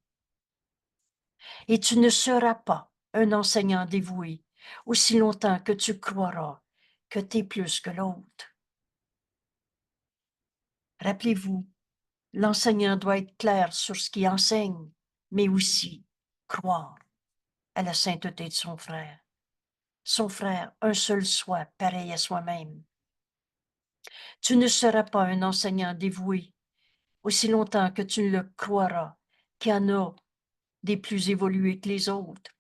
Et tu ne seras pas un enseignant dévoué aussi longtemps que tu croiras que tu es plus que l'autre. Rappelez-vous, l'enseignant doit être clair sur ce qu'il enseigne, mais aussi croire à la sainteté de son frère. Son frère, un seul soi, pareil à soi-même. Tu ne seras pas un enseignant dévoué aussi longtemps que tu le croiras qu'il y en a des plus évolués que les autres.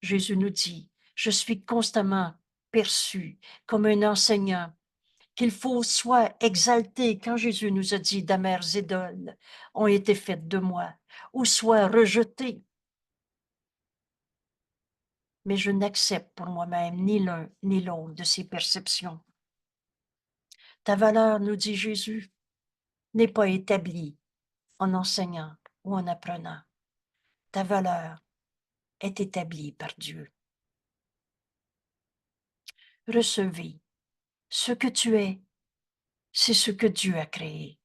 Jésus nous dit, je suis constamment perçu comme un enseignant qu'il faut soit exalter quand Jésus nous a dit d'amères idoles ont été faites de moi, ou soit rejeté. Mais je n'accepte pour moi-même ni l'un ni l'autre de ces perceptions. Ta valeur, nous dit Jésus, n'est pas établie en enseignant ou en apprenant. Ta valeur est établie par Dieu. Recevez ce que tu es, c'est ce que Dieu a créé.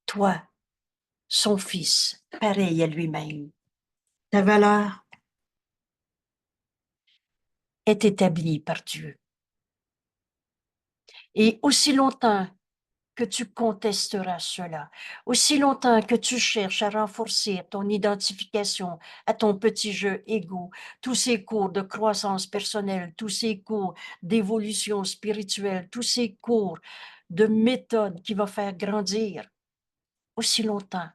Toi, son fils, pareil à lui-même. Ta valeur est établie par Dieu. Et aussi longtemps que tu contesteras cela, aussi longtemps que tu cherches à renforcer ton identification à ton petit jeu égo, tous ces cours de croissance personnelle, tous ces cours d'évolution spirituelle, tous ces cours de méthode qui vont faire grandir, aussi longtemps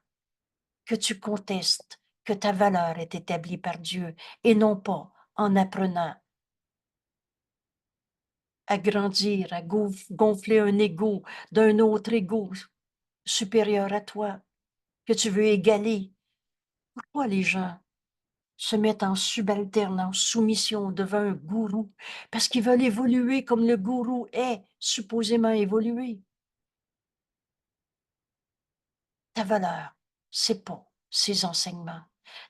que tu contestes que ta valeur est établie par Dieu et non pas en apprenant à grandir, à gonfler un ego d'un autre ego supérieur à toi, que tu veux égaler. Pourquoi les gens se mettent en subalterne, soumission devant un gourou? Parce qu'ils veulent évoluer comme le gourou est supposément évolué. Ta valeur, c'est pas ces enseignements.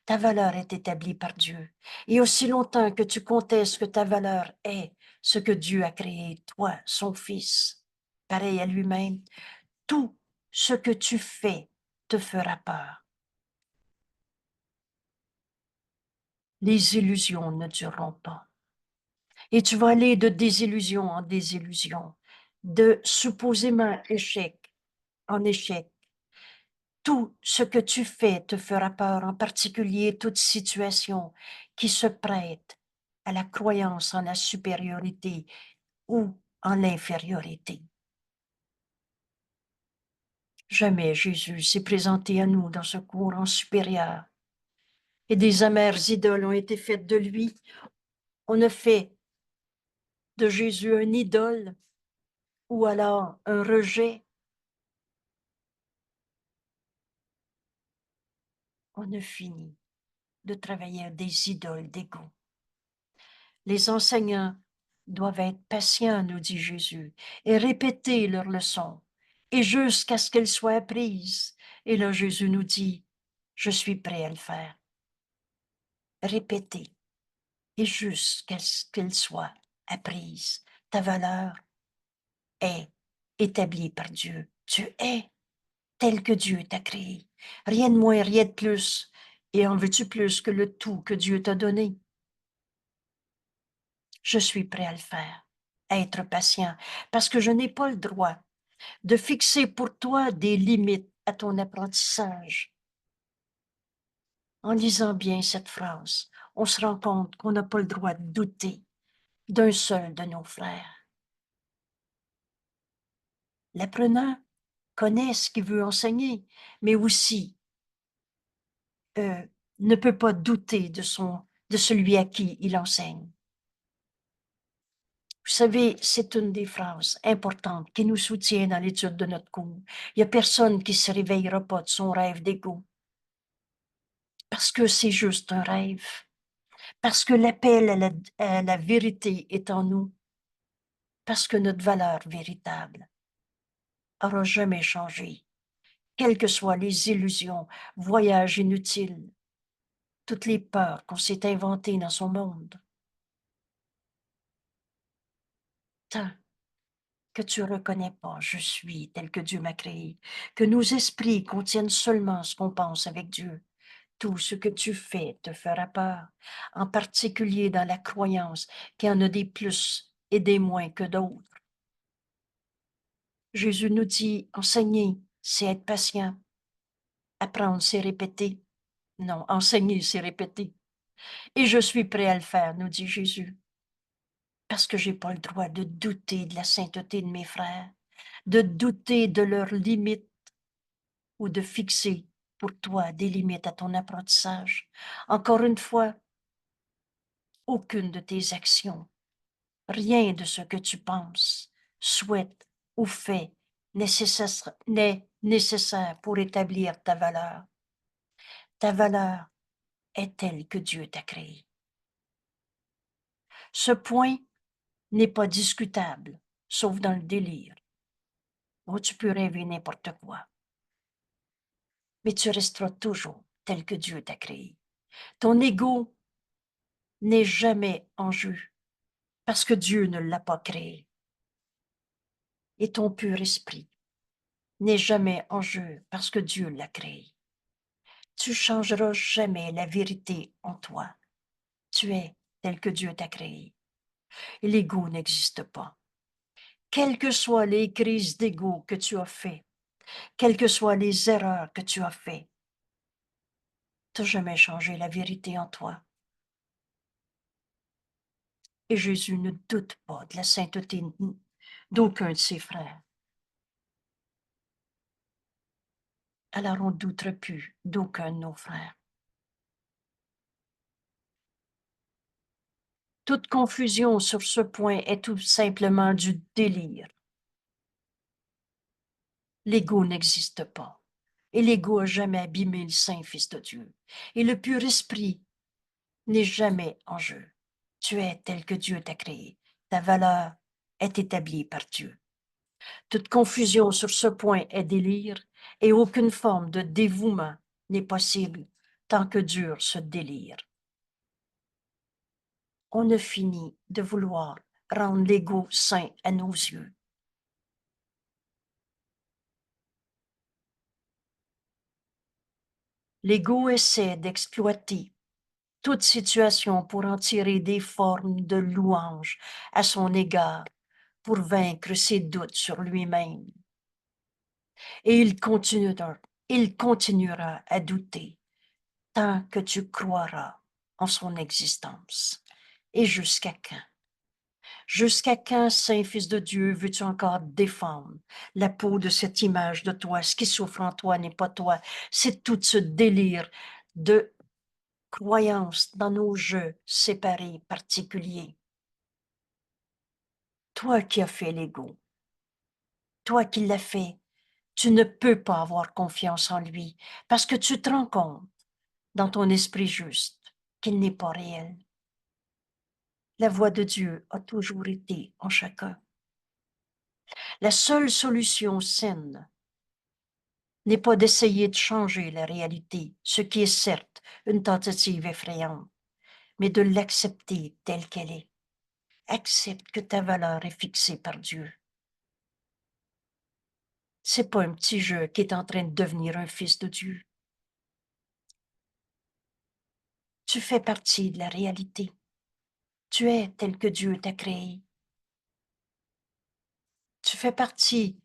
Ta valeur est établie par Dieu. Et aussi longtemps que tu contestes que ta valeur est ce que Dieu a créé, toi, son Fils, pareil à lui-même, tout ce que tu fais te fera peur. Les illusions ne dureront pas. Et tu vas aller de désillusion en désillusion, de supposément échec en échec. Tout ce que tu fais te fera peur, en particulier toute situation qui se prête à la croyance en la supériorité ou en l'infériorité. Jamais Jésus s'est présenté à nous dans ce courant supérieur. Et des amères idoles ont été faites de lui. On a fait de Jésus un idole ou alors un rejet. On a fini de travailler à des idoles d'ego. Les enseignants doivent être patients, nous dit Jésus, et répéter leurs leçons, et jusqu'à ce qu'elles soient apprises. Et là, Jésus nous dit, je suis prêt à le faire. Répéter, et jusqu'à ce qu'elles soient apprises. Ta valeur est établie par Dieu. Tu es. tel que Dieu t'a créé. Rien de moins, rien de plus. Et en veux-tu plus que le tout que Dieu t'a donné? Je suis prêt à le faire, à être patient, parce que je n'ai pas le droit de fixer pour toi des limites à ton apprentissage. En lisant bien cette phrase, on se rend compte qu'on n'a pas le droit de douter d'un seul de nos frères. L'apprenant connaît ce qu'il veut enseigner, mais aussi euh, ne peut pas douter de celui à qui il enseigne. Vous savez, c'est une des phrases importantes qui nous soutient dans l'étude de notre cours. Il n'y a personne qui se réveillera pas de son rêve d'ego, parce que c'est juste un rêve, parce que l'appel à la vérité est en nous, parce que notre valeur véritable aura jamais changé, quelles que soient les illusions, voyages inutiles, toutes les peurs qu'on s'est inventées dans son monde. Tant que tu ne reconnais pas, je suis tel que Dieu m'a créé, que nos esprits contiennent seulement ce qu'on pense avec Dieu. Tout ce que tu fais te fera peur, en particulier dans la croyance qu'il y en a des plus et des moins que d'autres. Jésus nous dit, enseigner, c'est être patient. Apprendre, c'est répéter. Non, enseigner, c'est répéter. Et je suis prêt à le faire, nous dit Jésus, parce que j'ai pas le droit de douter de la sainteté de mes frères, de douter de leurs limites ou de fixer pour toi des limites à ton apprentissage. Encore une fois, aucune de tes actions, rien de ce que tu penses, souhaites ou fais n'est nécessaire pour établir ta valeur. Ta valeur est telle que Dieu t'a créée. Ce point n'est pas discutable, sauf dans le délire. Oh, tu peux rêver n'importe quoi, mais tu resteras toujours tel que Dieu t'a créé. Ton ego n'est jamais en jeu parce que Dieu ne l'a pas créé. Et ton pur esprit n'est jamais en jeu parce que Dieu l'a créé. Tu changeras jamais la vérité en toi. Tu es tel que Dieu t'a créé. Et l'ego n'existe pas. Quelles que soient les crises d'ego que tu as fait, quelles que soient les erreurs que tu as fait, tu n'as jamais changé la vérité en toi. Et Jésus ne doute pas de la sainteté d'aucun de ses frères. Alors on ne doutera plus d'aucun de nos frères. Toute confusion sur ce point est tout simplement du délire. L'ego n'existe pas. Et l'ego n'a jamais abîmé le Saint Fils de Dieu. Et le pur esprit n'est jamais en jeu. Tu es tel que Dieu t'a créé. Ta valeur est établie par Dieu. Toute confusion sur ce point est délire et aucune forme de dévouement n'est possible tant que dure ce délire. On a fini de vouloir rendre l'ego saint à nos yeux. L'ego essaie d'exploiter toute situation pour en tirer des formes de louange à son égard, pour vaincre ses doutes sur lui-même. Et il continuera à douter tant que tu croiras en son existence. Et jusqu'à quand? Jusqu'à quand, Saint Fils de Dieu, veux-tu encore défendre la peau de cette image de toi? Ce qui souffre en toi n'est pas toi, c'est tout ce délire de croyance dans nos jeux séparés, particuliers. Toi qui as fait l'ego, toi qui l'as fait, tu ne peux pas avoir confiance en lui parce que tu te rends compte dans ton esprit juste qu'il n'est pas réel. La voix de Dieu a toujours été en chacun. La seule solution saine n'est pas d'essayer de changer la réalité, ce qui est certes une tentative effrayante, mais de l'accepter telle qu'elle est. Accepte que ta valeur est fixée par Dieu. C'est pas un petit jeu qui est en train de devenir un fils de Dieu. Tu fais partie de la réalité. Tu es tel que Dieu t'a créé. Tu fais partie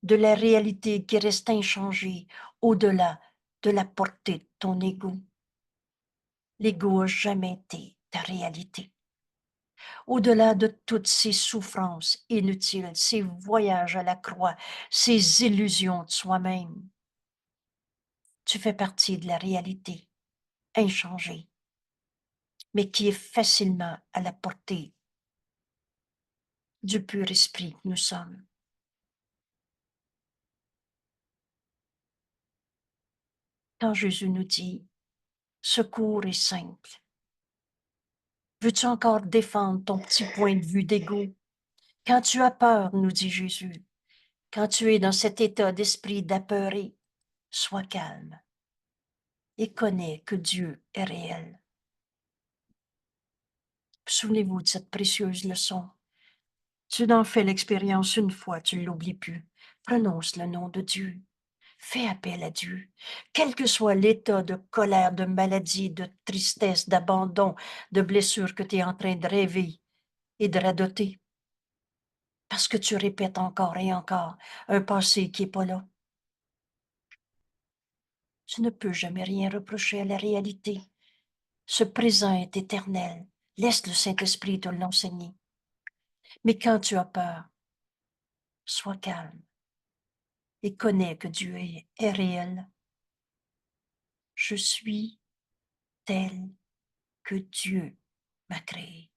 de la réalité qui reste inchangée au-delà de la portée de ton ego. L'ego n'a jamais été ta réalité. Au-delà de toutes ces souffrances inutiles, ces voyages à la croix, ces illusions de soi-même, tu fais partie de la réalité inchangée, mais qui est facilement à la portée du pur esprit que nous sommes. Quand Jésus nous dit « secours est simple », veux-tu encore défendre ton petit point de vue d'ego? Quand tu as peur, nous dit Jésus, quand tu es dans cet état d'esprit d'apeuré, sois calme et connais que Dieu est réel. Souvenez-vous de cette précieuse leçon. Tu n'en fais l'expérience une fois, tu ne l'oublies plus. Prononce le nom de Dieu. Fais appel à Dieu. Quel que soit l'état de colère, de maladie, de tristesse, d'abandon, de blessure que tu es en train de rêver et de radoter, parce que tu répètes encore et encore un passé qui n'est pas là. Tu ne peux jamais rien reprocher à la réalité. Ce présent est éternel. Laisse le Saint-Esprit te l'enseigner. Mais quand tu as peur, sois calme et connais que Dieu est réel. Je suis tel que Dieu m'a créé.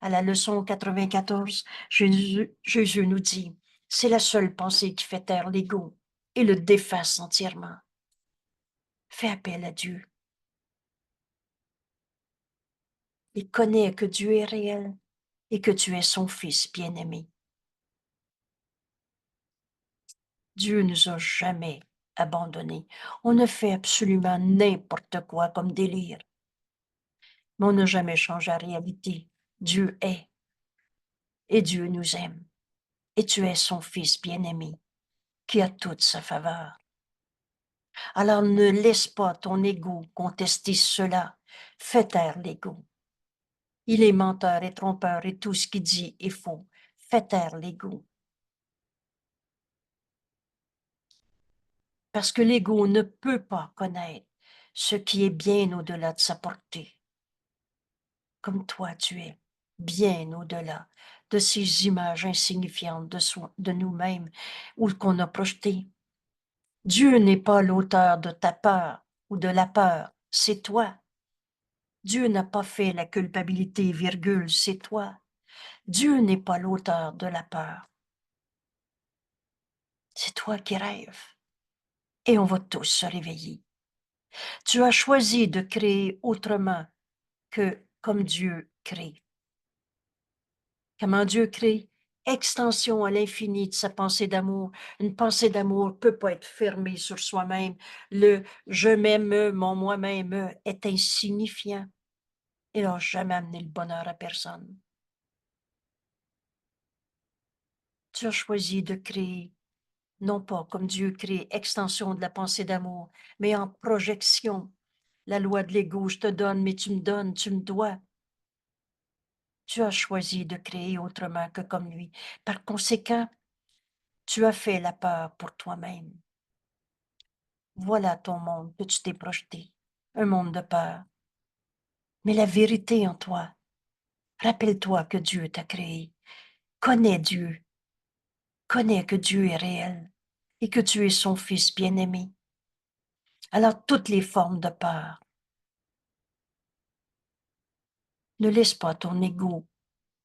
À la leçon 94, Jésus nous dit, c'est la seule pensée qui fait taire l'ego et le déface entièrement. Fais appel à Dieu et connais que Dieu est réel et que tu es son Fils bien-aimé. Dieu nous a jamais abandonnés. On a fait absolument n'importe quoi comme délire, mais on n'a jamais changé la réalité. Dieu est et Dieu nous aime. Et tu es son Fils bien-aimé qui a toute sa faveur. Alors ne laisse pas ton ego contester cela. Fais taire l'ego. Il est menteur et trompeur et tout ce qu'il dit est faux. Fais taire l'ego. Parce que l'ego ne peut pas connaître ce qui est bien au-delà de sa portée. Comme toi, tu es bien au-delà de ces images insignifiantes de nous-mêmes ou qu'on a projetées. Dieu n'est pas l'auteur de ta peur ou de la peur, c'est toi. Dieu n'a pas fait la culpabilité, virgule, c'est toi. Dieu n'est pas l'auteur de la peur. C'est toi qui rêves. Et on va tous se réveiller. Tu as choisi de créer autrement que comme Dieu crée. Comment Dieu crée? Extension à l'infini de sa pensée d'amour. Une pensée d'amour ne peut pas être fermée sur soi-même. Le je m'aime, mon moi-même est insignifiant. Il n'a jamais amené le bonheur à personne. Tu as choisi de créer, non pas comme Dieu crée, extension de la pensée d'amour, mais en projection. La loi de l'ego, je te donne, mais tu me donnes, tu me dois. Tu as choisi de créer autrement que comme lui. Par conséquent, tu as fait la peur pour toi-même. Voilà ton monde que tu t'es projeté, un monde de peur. Mais la vérité en toi, rappelle-toi que Dieu t'a créé. Connais Dieu. Connais que Dieu est réel et que tu es son Fils bien-aimé. Alors toutes les formes de peur, ne laisse pas ton ego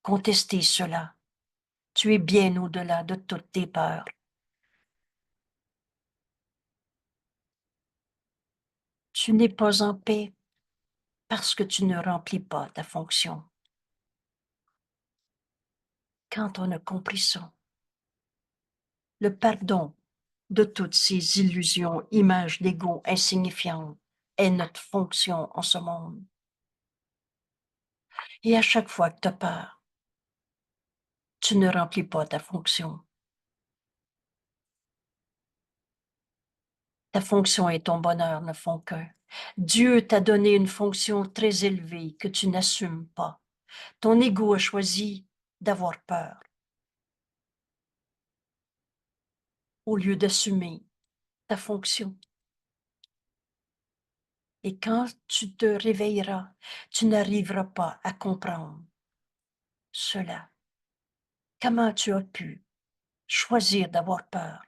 contester cela. Tu es bien au-delà de toutes tes peurs. Tu n'es pas en paix parce que tu ne remplis pas ta fonction. Quand on a compris ça, le pardon de toutes ces illusions, images d'ego insignifiantes est notre fonction en ce monde. Et à chaque fois que tu as peur, tu ne remplis pas ta fonction. Ta fonction et ton bonheur ne font qu'un. Dieu t'a donné une fonction très élevée que tu n'assumes pas. Ton ego a choisi d'avoir peur au lieu d'assumer ta fonction. Et quand tu te réveilleras, tu n'arriveras pas à comprendre cela. Comment tu as pu choisir d'avoir peur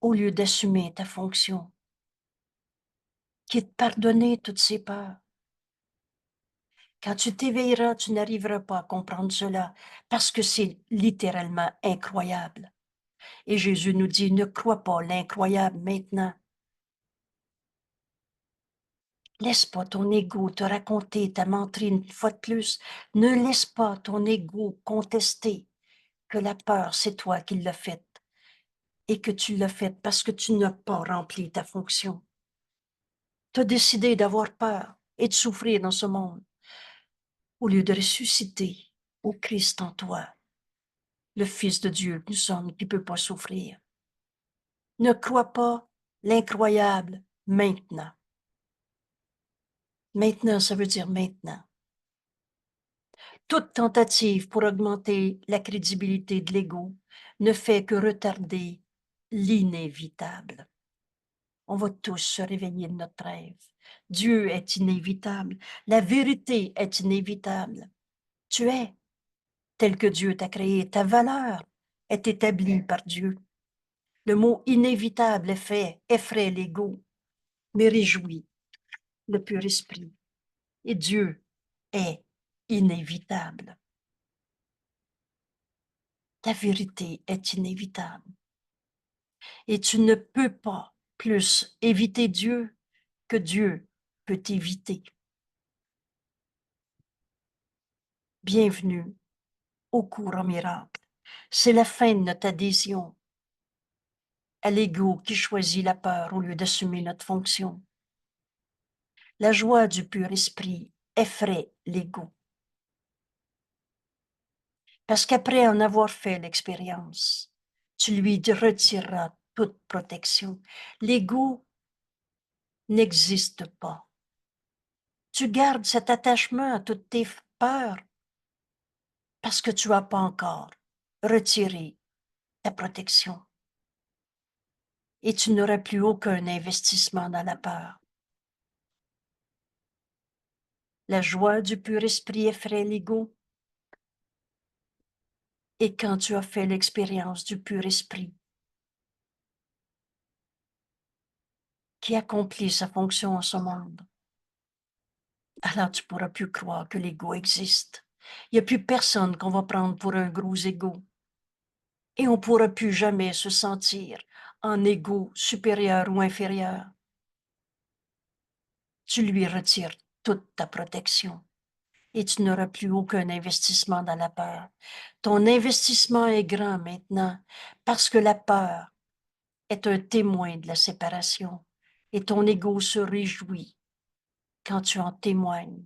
au lieu d'assumer ta fonction, qui est de pardonner toutes ces peurs? Quand tu t'éveilleras, tu n'arriveras pas à comprendre cela parce que c'est littéralement incroyable. Et Jésus nous dit, ne crois pas l'incroyable maintenant. Laisse pas ton ego te raconter ta menterie une fois de plus. Ne laisse pas ton ego contester que la peur, c'est toi qui l'as faite et que tu l'as faite parce que tu n'as pas rempli ta fonction. Tu as décidé d'avoir peur et de souffrir dans ce monde au lieu de ressusciter au Christ en toi, le Fils de Dieu que nous sommes qui ne peut pas souffrir. Ne crois pas l'incroyable maintenant. Maintenant, ça veut dire maintenant. Toute tentative pour augmenter la crédibilité de l'ego ne fait que retarder l'inévitable. On va tous se réveiller de notre rêve. Dieu est inévitable. La vérité est inévitable. Tu es tel que Dieu t'a créé. Ta valeur est établie par Dieu. Le mot inévitable effraie l'ego, mais réjouit le pur esprit. Et Dieu est inévitable. Ta vérité est inévitable. Et tu ne peux pas plus éviter Dieu que Dieu peut t'éviter. Bienvenue au cours en miracle. C'est la fin de notre adhésion à l'ego qui choisit la peur au lieu d'assumer notre fonction. La joie du pur esprit effraie l'ego. Parce qu'après en avoir fait l'expérience, tu lui retireras toute protection. L'ego n'existe pas. Tu gardes cet attachement à toutes tes peurs parce que tu n'as pas encore retiré ta protection. Et tu n'auras plus aucun investissement dans la peur. La joie du pur esprit effraie l'ego. Et quand tu as fait l'expérience du pur esprit qui accomplit sa fonction en ce monde, alors tu ne pourras plus croire que l'ego existe. Il n'y a plus personne qu'on va prendre pour un gros ego. Et on ne pourra plus jamais se sentir en ego supérieur ou inférieur. Tu lui retires toute ta protection et tu n'auras plus aucun investissement dans la peur. Ton investissement est grand maintenant parce que la peur est un témoin de la séparation et ton ego se réjouit quand tu en témoignes.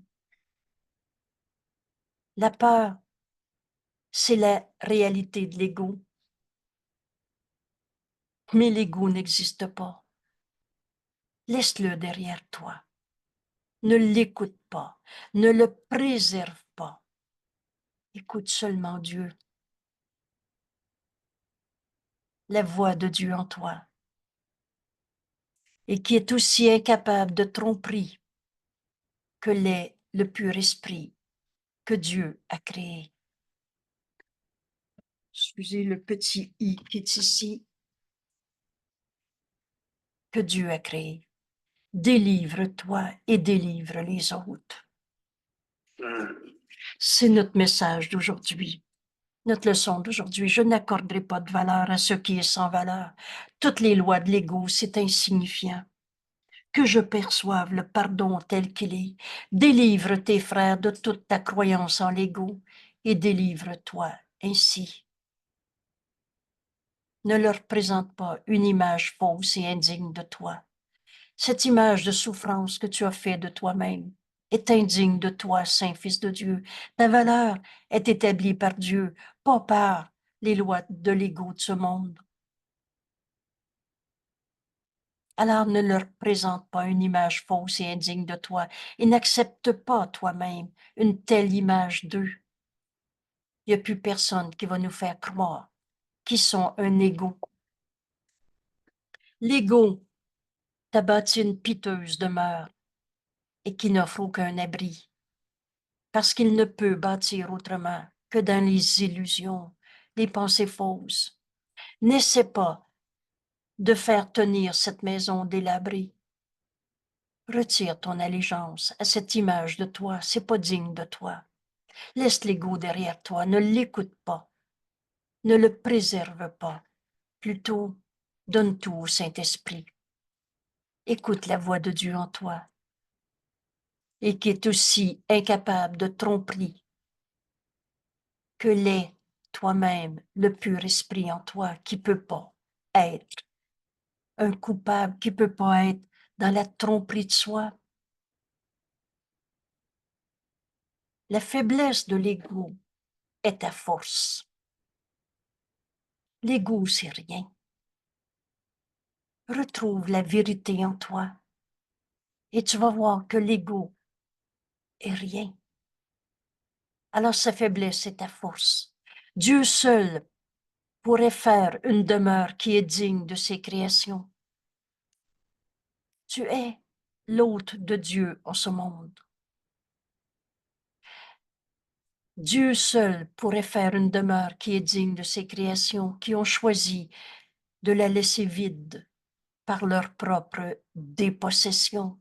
La peur, c'est la réalité de l'ego, mais l'ego n'existe pas. Laisse-le derrière toi. Ne l'écoute pas, ne le préserve pas. Écoute seulement Dieu, la voix de Dieu en toi, et qui est aussi incapable de tromperie que l'est le pur esprit que Dieu a créé. Excusez le petit i qui est ici, que Dieu a créé. Délivre-toi et délivre les autres. C'est notre message d'aujourd'hui. Notre leçon d'aujourd'hui, je n'accorderai pas de valeur à ce qui est sans valeur. Toutes les lois de l'ego, c'est insignifiant. Que je perçoive le pardon tel qu'il est. Délivre tes frères de toute ta croyance en l'ego et délivre-toi ainsi. Ne leur présente pas une image fausse et indigne de toi. Cette image de souffrance que tu as fait de toi-même est indigne de toi, Saint Fils de Dieu. Ta valeur est établie par Dieu, pas par les lois de l'ego de ce monde. Alors ne leur présente pas une image fausse et indigne de toi et n'accepte pas toi-même une telle image d'eux. Il n'y a plus personne qui va nous faire croire qu'ils sont un ego. L'ego t'a bâti une piteuse demeure et qui n'offre aucun abri, parce qu'il ne peut bâtir autrement que dans les illusions, les pensées fausses. N'essaie pas de faire tenir cette maison délabrée. Retire ton allégeance à cette image de toi, c'est pas digne de toi. Laisse l'ego derrière toi, ne l'écoute pas, ne le préserve pas. Plutôt, donne tout au Saint-Esprit. Écoute la voix de Dieu en toi et qui est aussi incapable de tromperie que l'est toi-même le pur esprit en toi qui peut pas être un coupable, qui peut pas être dans la tromperie de soi. La faiblesse de l'ego est ta force. L'ego, c'est rien. Retrouve la vérité en toi et tu vas voir que l'ego est rien. Alors sa faiblesse est ta force. Dieu seul pourrait faire une demeure qui est digne de ses créations. Tu es l'hôte de Dieu en ce monde. Dieu seul pourrait faire une demeure qui est digne de ses créations, qui ont choisi de la laisser vide par leur propre dépossession.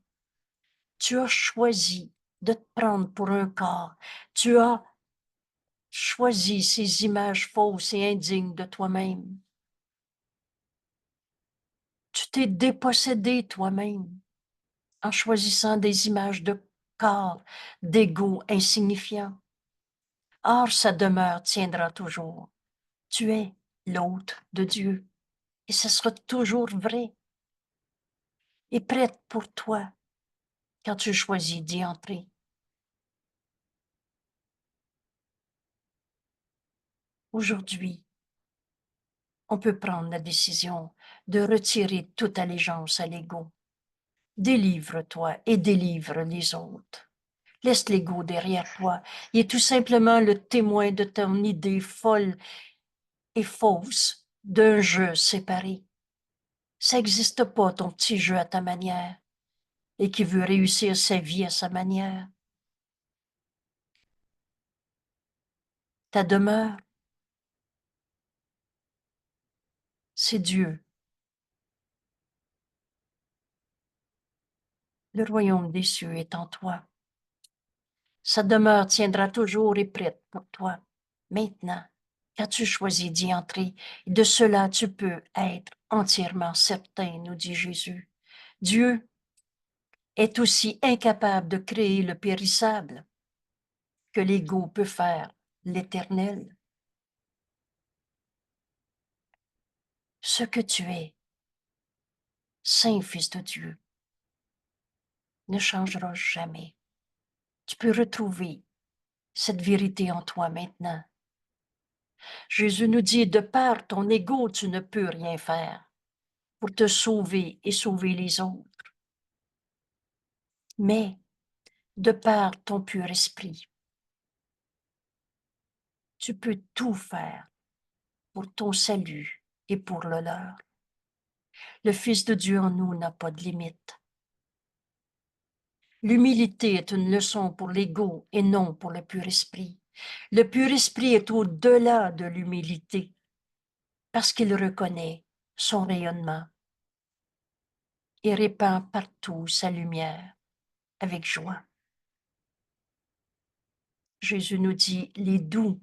Tu as choisi de te prendre pour un corps. Tu as choisi ces images fausses et indignes de toi-même. Tu t'es dépossédé toi-même en choisissant des images de corps, d'ego insignifiants. Or, sa demeure tiendra toujours. Tu es l'hôte de Dieu et ce sera toujours vrai et prête pour toi quand tu choisis d'y entrer. Aujourd'hui, on peut prendre la décision de retirer toute allégeance à l'ego. Délivre-toi et délivre les autres. Laisse l'ego derrière toi. Il est tout simplement le témoin de ton idée folle et fausse d'un jeu séparé. Ça n'existe pas ton petit jeu à ta manière et qui veut réussir sa vie à sa manière. Ta demeure, c'est Dieu. Le royaume des cieux est en toi. Sa demeure tiendra toujours et prête pour toi. Maintenant, quand tu choisis d'y entrer, de cela tu peux être entièrement certain, nous dit Jésus. Dieu est aussi incapable de créer le périssable que l'ego peut faire l'éternel. Ce que tu es, Saint Fils de Dieu, ne changera jamais. Tu peux retrouver cette vérité en toi maintenant. Jésus nous dit, de par ton ego, tu ne peux rien faire pour te sauver et sauver les autres. Mais de par ton pur esprit, tu peux tout faire pour ton salut et pour le leur. Le Fils de Dieu en nous n'a pas de limite. L'humilité est une leçon pour l'ego et non pour le pur esprit. Le pur esprit est au-delà de l'humilité parce qu'il reconnaît son rayonnement et répand partout sa lumière avec joie. Jésus nous dit, les doux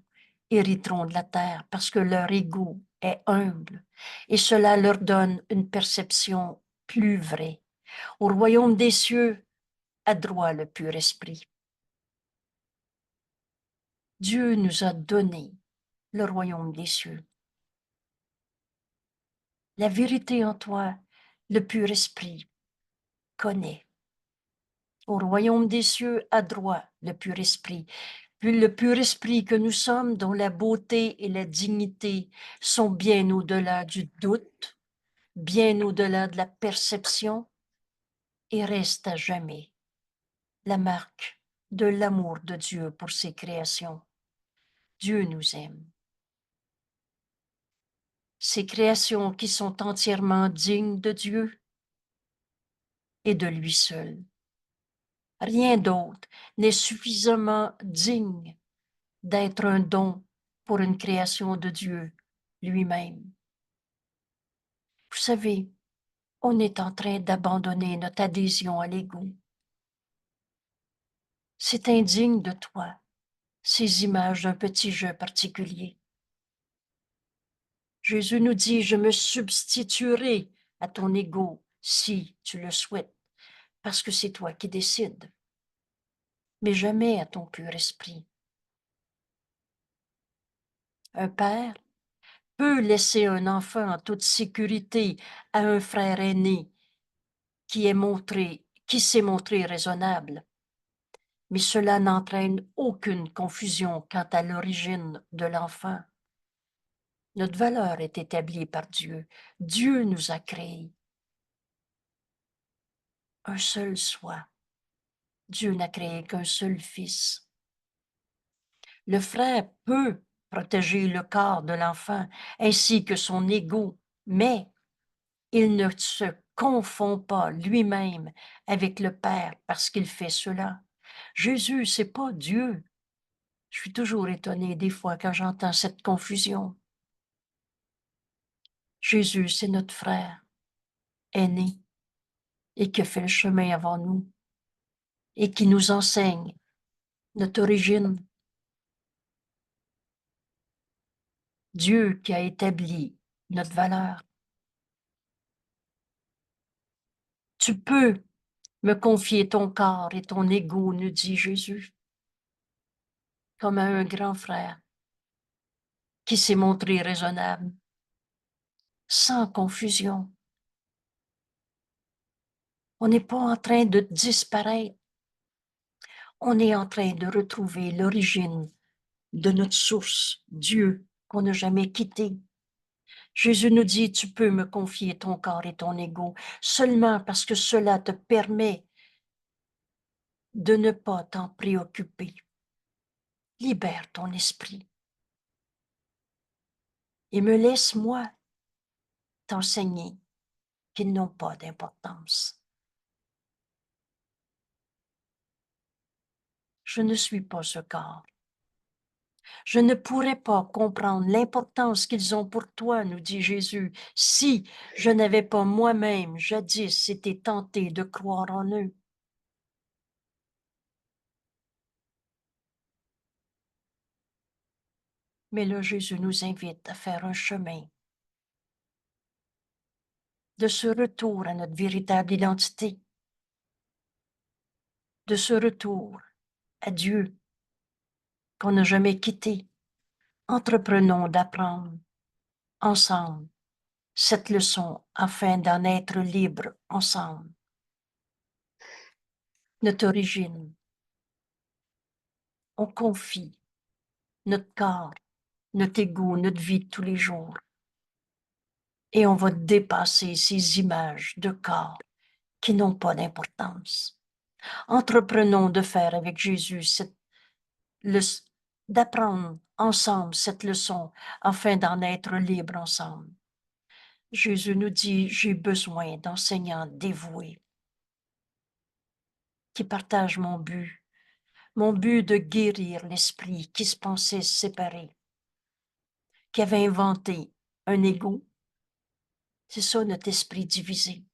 hériteront de la terre parce que leur ego est humble et cela leur donne une perception plus vraie. Au royaume des cieux, a droit le pur esprit. Dieu nous a donné le royaume des cieux. La vérité en toi, le pur esprit connaît. Au royaume des cieux, a droit le pur esprit. Puis le pur esprit que nous sommes, dont la beauté et la dignité sont bien au-delà du doute, bien au-delà de la perception et reste à jamais la marque de l'amour de Dieu pour ses créations. Dieu nous aime. Ces créations qui sont entièrement dignes de Dieu et de lui seul. Rien d'autre n'est suffisamment digne d'être un don pour une création de Dieu lui-même. Vous savez, on est en train d'abandonner notre adhésion à l'ego. C'est indigne de toi, ces images d'un petit jeu particulier. Jésus nous dit, je me substituerai à ton ego si tu le souhaites, parce que c'est toi qui décides, mais jamais à ton pur esprit. Un père peut laisser un enfant en toute sécurité à un frère aîné qui s'est montré raisonnable, mais cela n'entraîne aucune confusion quant à l'origine de l'enfant. Notre valeur est établie par Dieu. Dieu nous a créés. Un seul soi. Dieu n'a créé qu'un seul fils. Le frère peut protéger le corps de l'enfant ainsi que son ego, mais il ne se confond pas lui-même avec le Père parce qu'il fait cela. Jésus, c'est pas Dieu. Je suis toujours étonnée des fois quand j'entends cette confusion. Jésus, c'est notre frère aîné et qui fait le chemin avant nous et qui nous enseigne notre origine. Dieu qui a établi notre valeur. Tu peux me confier ton corps et ton ego, nous dit Jésus, comme à un grand frère qui s'est montré raisonnable, sans confusion. On n'est pas en train de disparaître. On est en train de retrouver l'origine de notre source, Dieu, qu'on n'a jamais quitté. Jésus nous dit, tu peux me confier ton corps et ton ego seulement parce que cela te permet de ne pas t'en préoccuper. Libère ton esprit et me laisse, moi, t'enseigner qu'ils n'ont pas d'importance. Je ne suis pas ce corps. Je ne pourrais pas comprendre l'importance qu'ils ont pour toi, nous dit Jésus, si je n'avais pas moi-même jadis été tenté de croire en eux. Mais là, Jésus nous invite à faire un chemin de ce retour à notre véritable identité, de ce retour à Dieu qu'on n'a jamais quitté. Entreprenons d'apprendre ensemble cette leçon afin d'en être libres ensemble. Notre origine, on confie notre corps, notre ego, notre vie de tous les jours. Et on va dépasser ces images de corps qui n'ont pas d'importance. Entreprenons de faire avec Jésus d'apprendre ensemble cette leçon afin d'en être libres ensemble. Jésus nous dit, j'ai besoin d'enseignants dévoués qui partagent mon but de guérir l'esprit qui se pensait séparé, qui avait inventé un ego. C'est ça notre esprit divisé.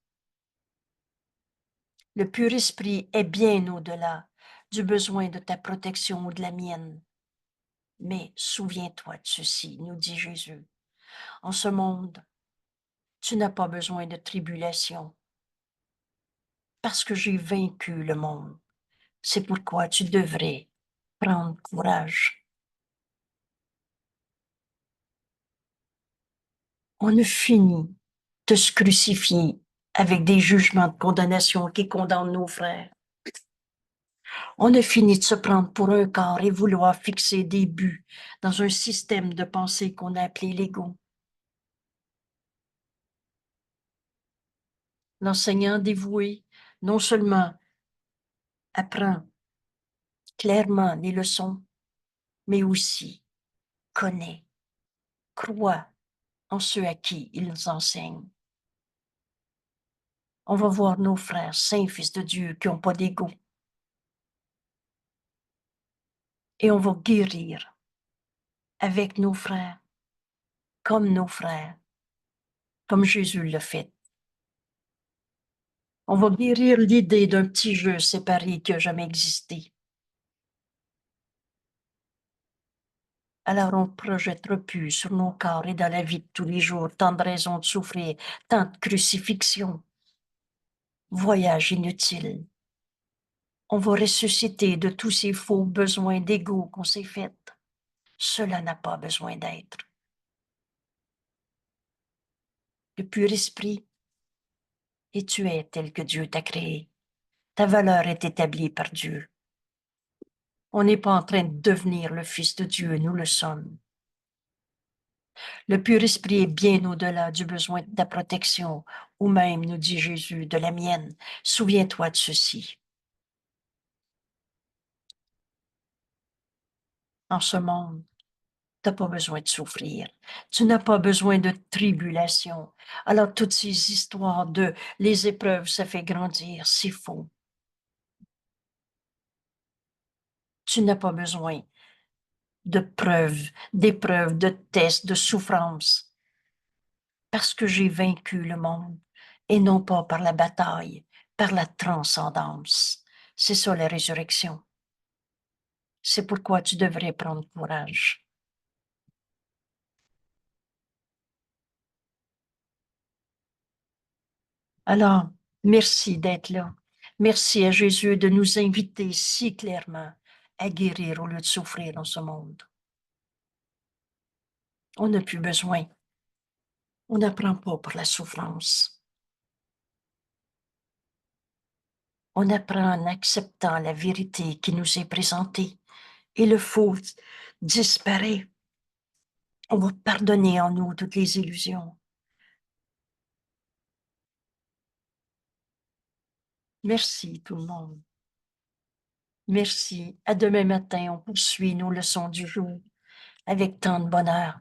Le pur esprit est bien au-delà du besoin de ta protection ou de la mienne. Mais souviens-toi de ceci, nous dit Jésus. En ce monde, tu n'as pas besoin de tribulation parce que j'ai vaincu le monde. C'est pourquoi tu devrais prendre courage. On ne finit de se crucifier avec des jugements de condamnation qui condamnent nos frères. On a fini de se prendre pour un corps et vouloir fixer des buts dans un système de pensée qu'on a appelé l'ego. L'enseignant dévoué non seulement apprend clairement les leçons, mais aussi connaît, croit en ceux à qui il nous enseigne. On va voir nos frères, saints fils de Dieu, qui n'ont pas d'ego. Et on va guérir avec nos frères, comme Jésus l'a fait. On va guérir l'idée d'un petit jeu séparé qui n'a jamais existé. Alors on ne projettera plus sur nos corps et dans la vie de tous les jours tant de raisons de souffrir, tant de crucifixions, voyages inutiles. On va ressusciter de tous ces faux besoins d'ego qu'on s'est fait. Cela n'a pas besoin d'être. Le pur esprit, et tu es tel que Dieu t'a créé. Ta valeur est établie par Dieu. On n'est pas en train de devenir le Fils de Dieu, nous le sommes. Le pur esprit est bien au-delà du besoin de ta protection, ou même, nous dit Jésus, de la mienne. Souviens-toi de ceci. En ce monde, tu n'as pas besoin de souffrir. Tu n'as pas besoin de tribulation. Alors, toutes ces histoires de les épreuves, ça fait grandir, c'est faux. Tu n'as pas besoin de preuves, d'épreuves, de tests, de souffrances, parce que j'ai vaincu le monde, et non pas par la bataille, par la transcendance. C'est ça la résurrection. C'est pourquoi tu devrais prendre courage. Alors, merci d'être là. Merci à Jésus de nous inviter si clairement à guérir au lieu de souffrir dans ce monde. On n'a plus besoin. On n'apprend pas pour la souffrance. On apprend en acceptant la vérité qui nous est présentée et le faux disparaît. On va pardonner en nous toutes les illusions. Merci tout le monde. Merci. À demain matin, on poursuit nos leçons du jour avec tant de bonheur.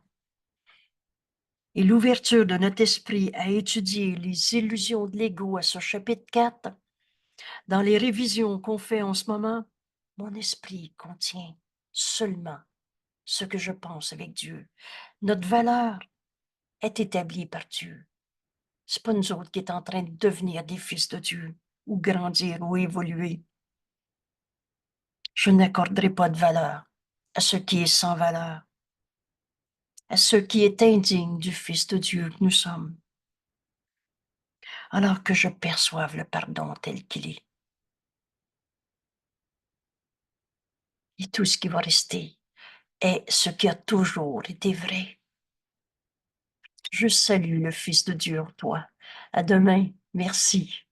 Et l'ouverture de notre esprit à étudier les illusions de l'ego à ce chapitre 4, dans les révisions qu'on fait en ce moment, mon esprit contient seulement ce que je pense avec Dieu. Notre valeur est établie par Dieu. C'est pas nous autres qui est en train de devenir des fils de Dieu, ou grandir, ou évoluer. Je n'accorderai pas de valeur à ce qui est sans valeur, à ce qui est indigne du Fils de Dieu que nous sommes, alors que je perçoive le pardon tel qu'il est. Et tout ce qui va rester est ce qui a toujours été vrai. Je salue le Fils de Dieu en toi. À demain. Merci.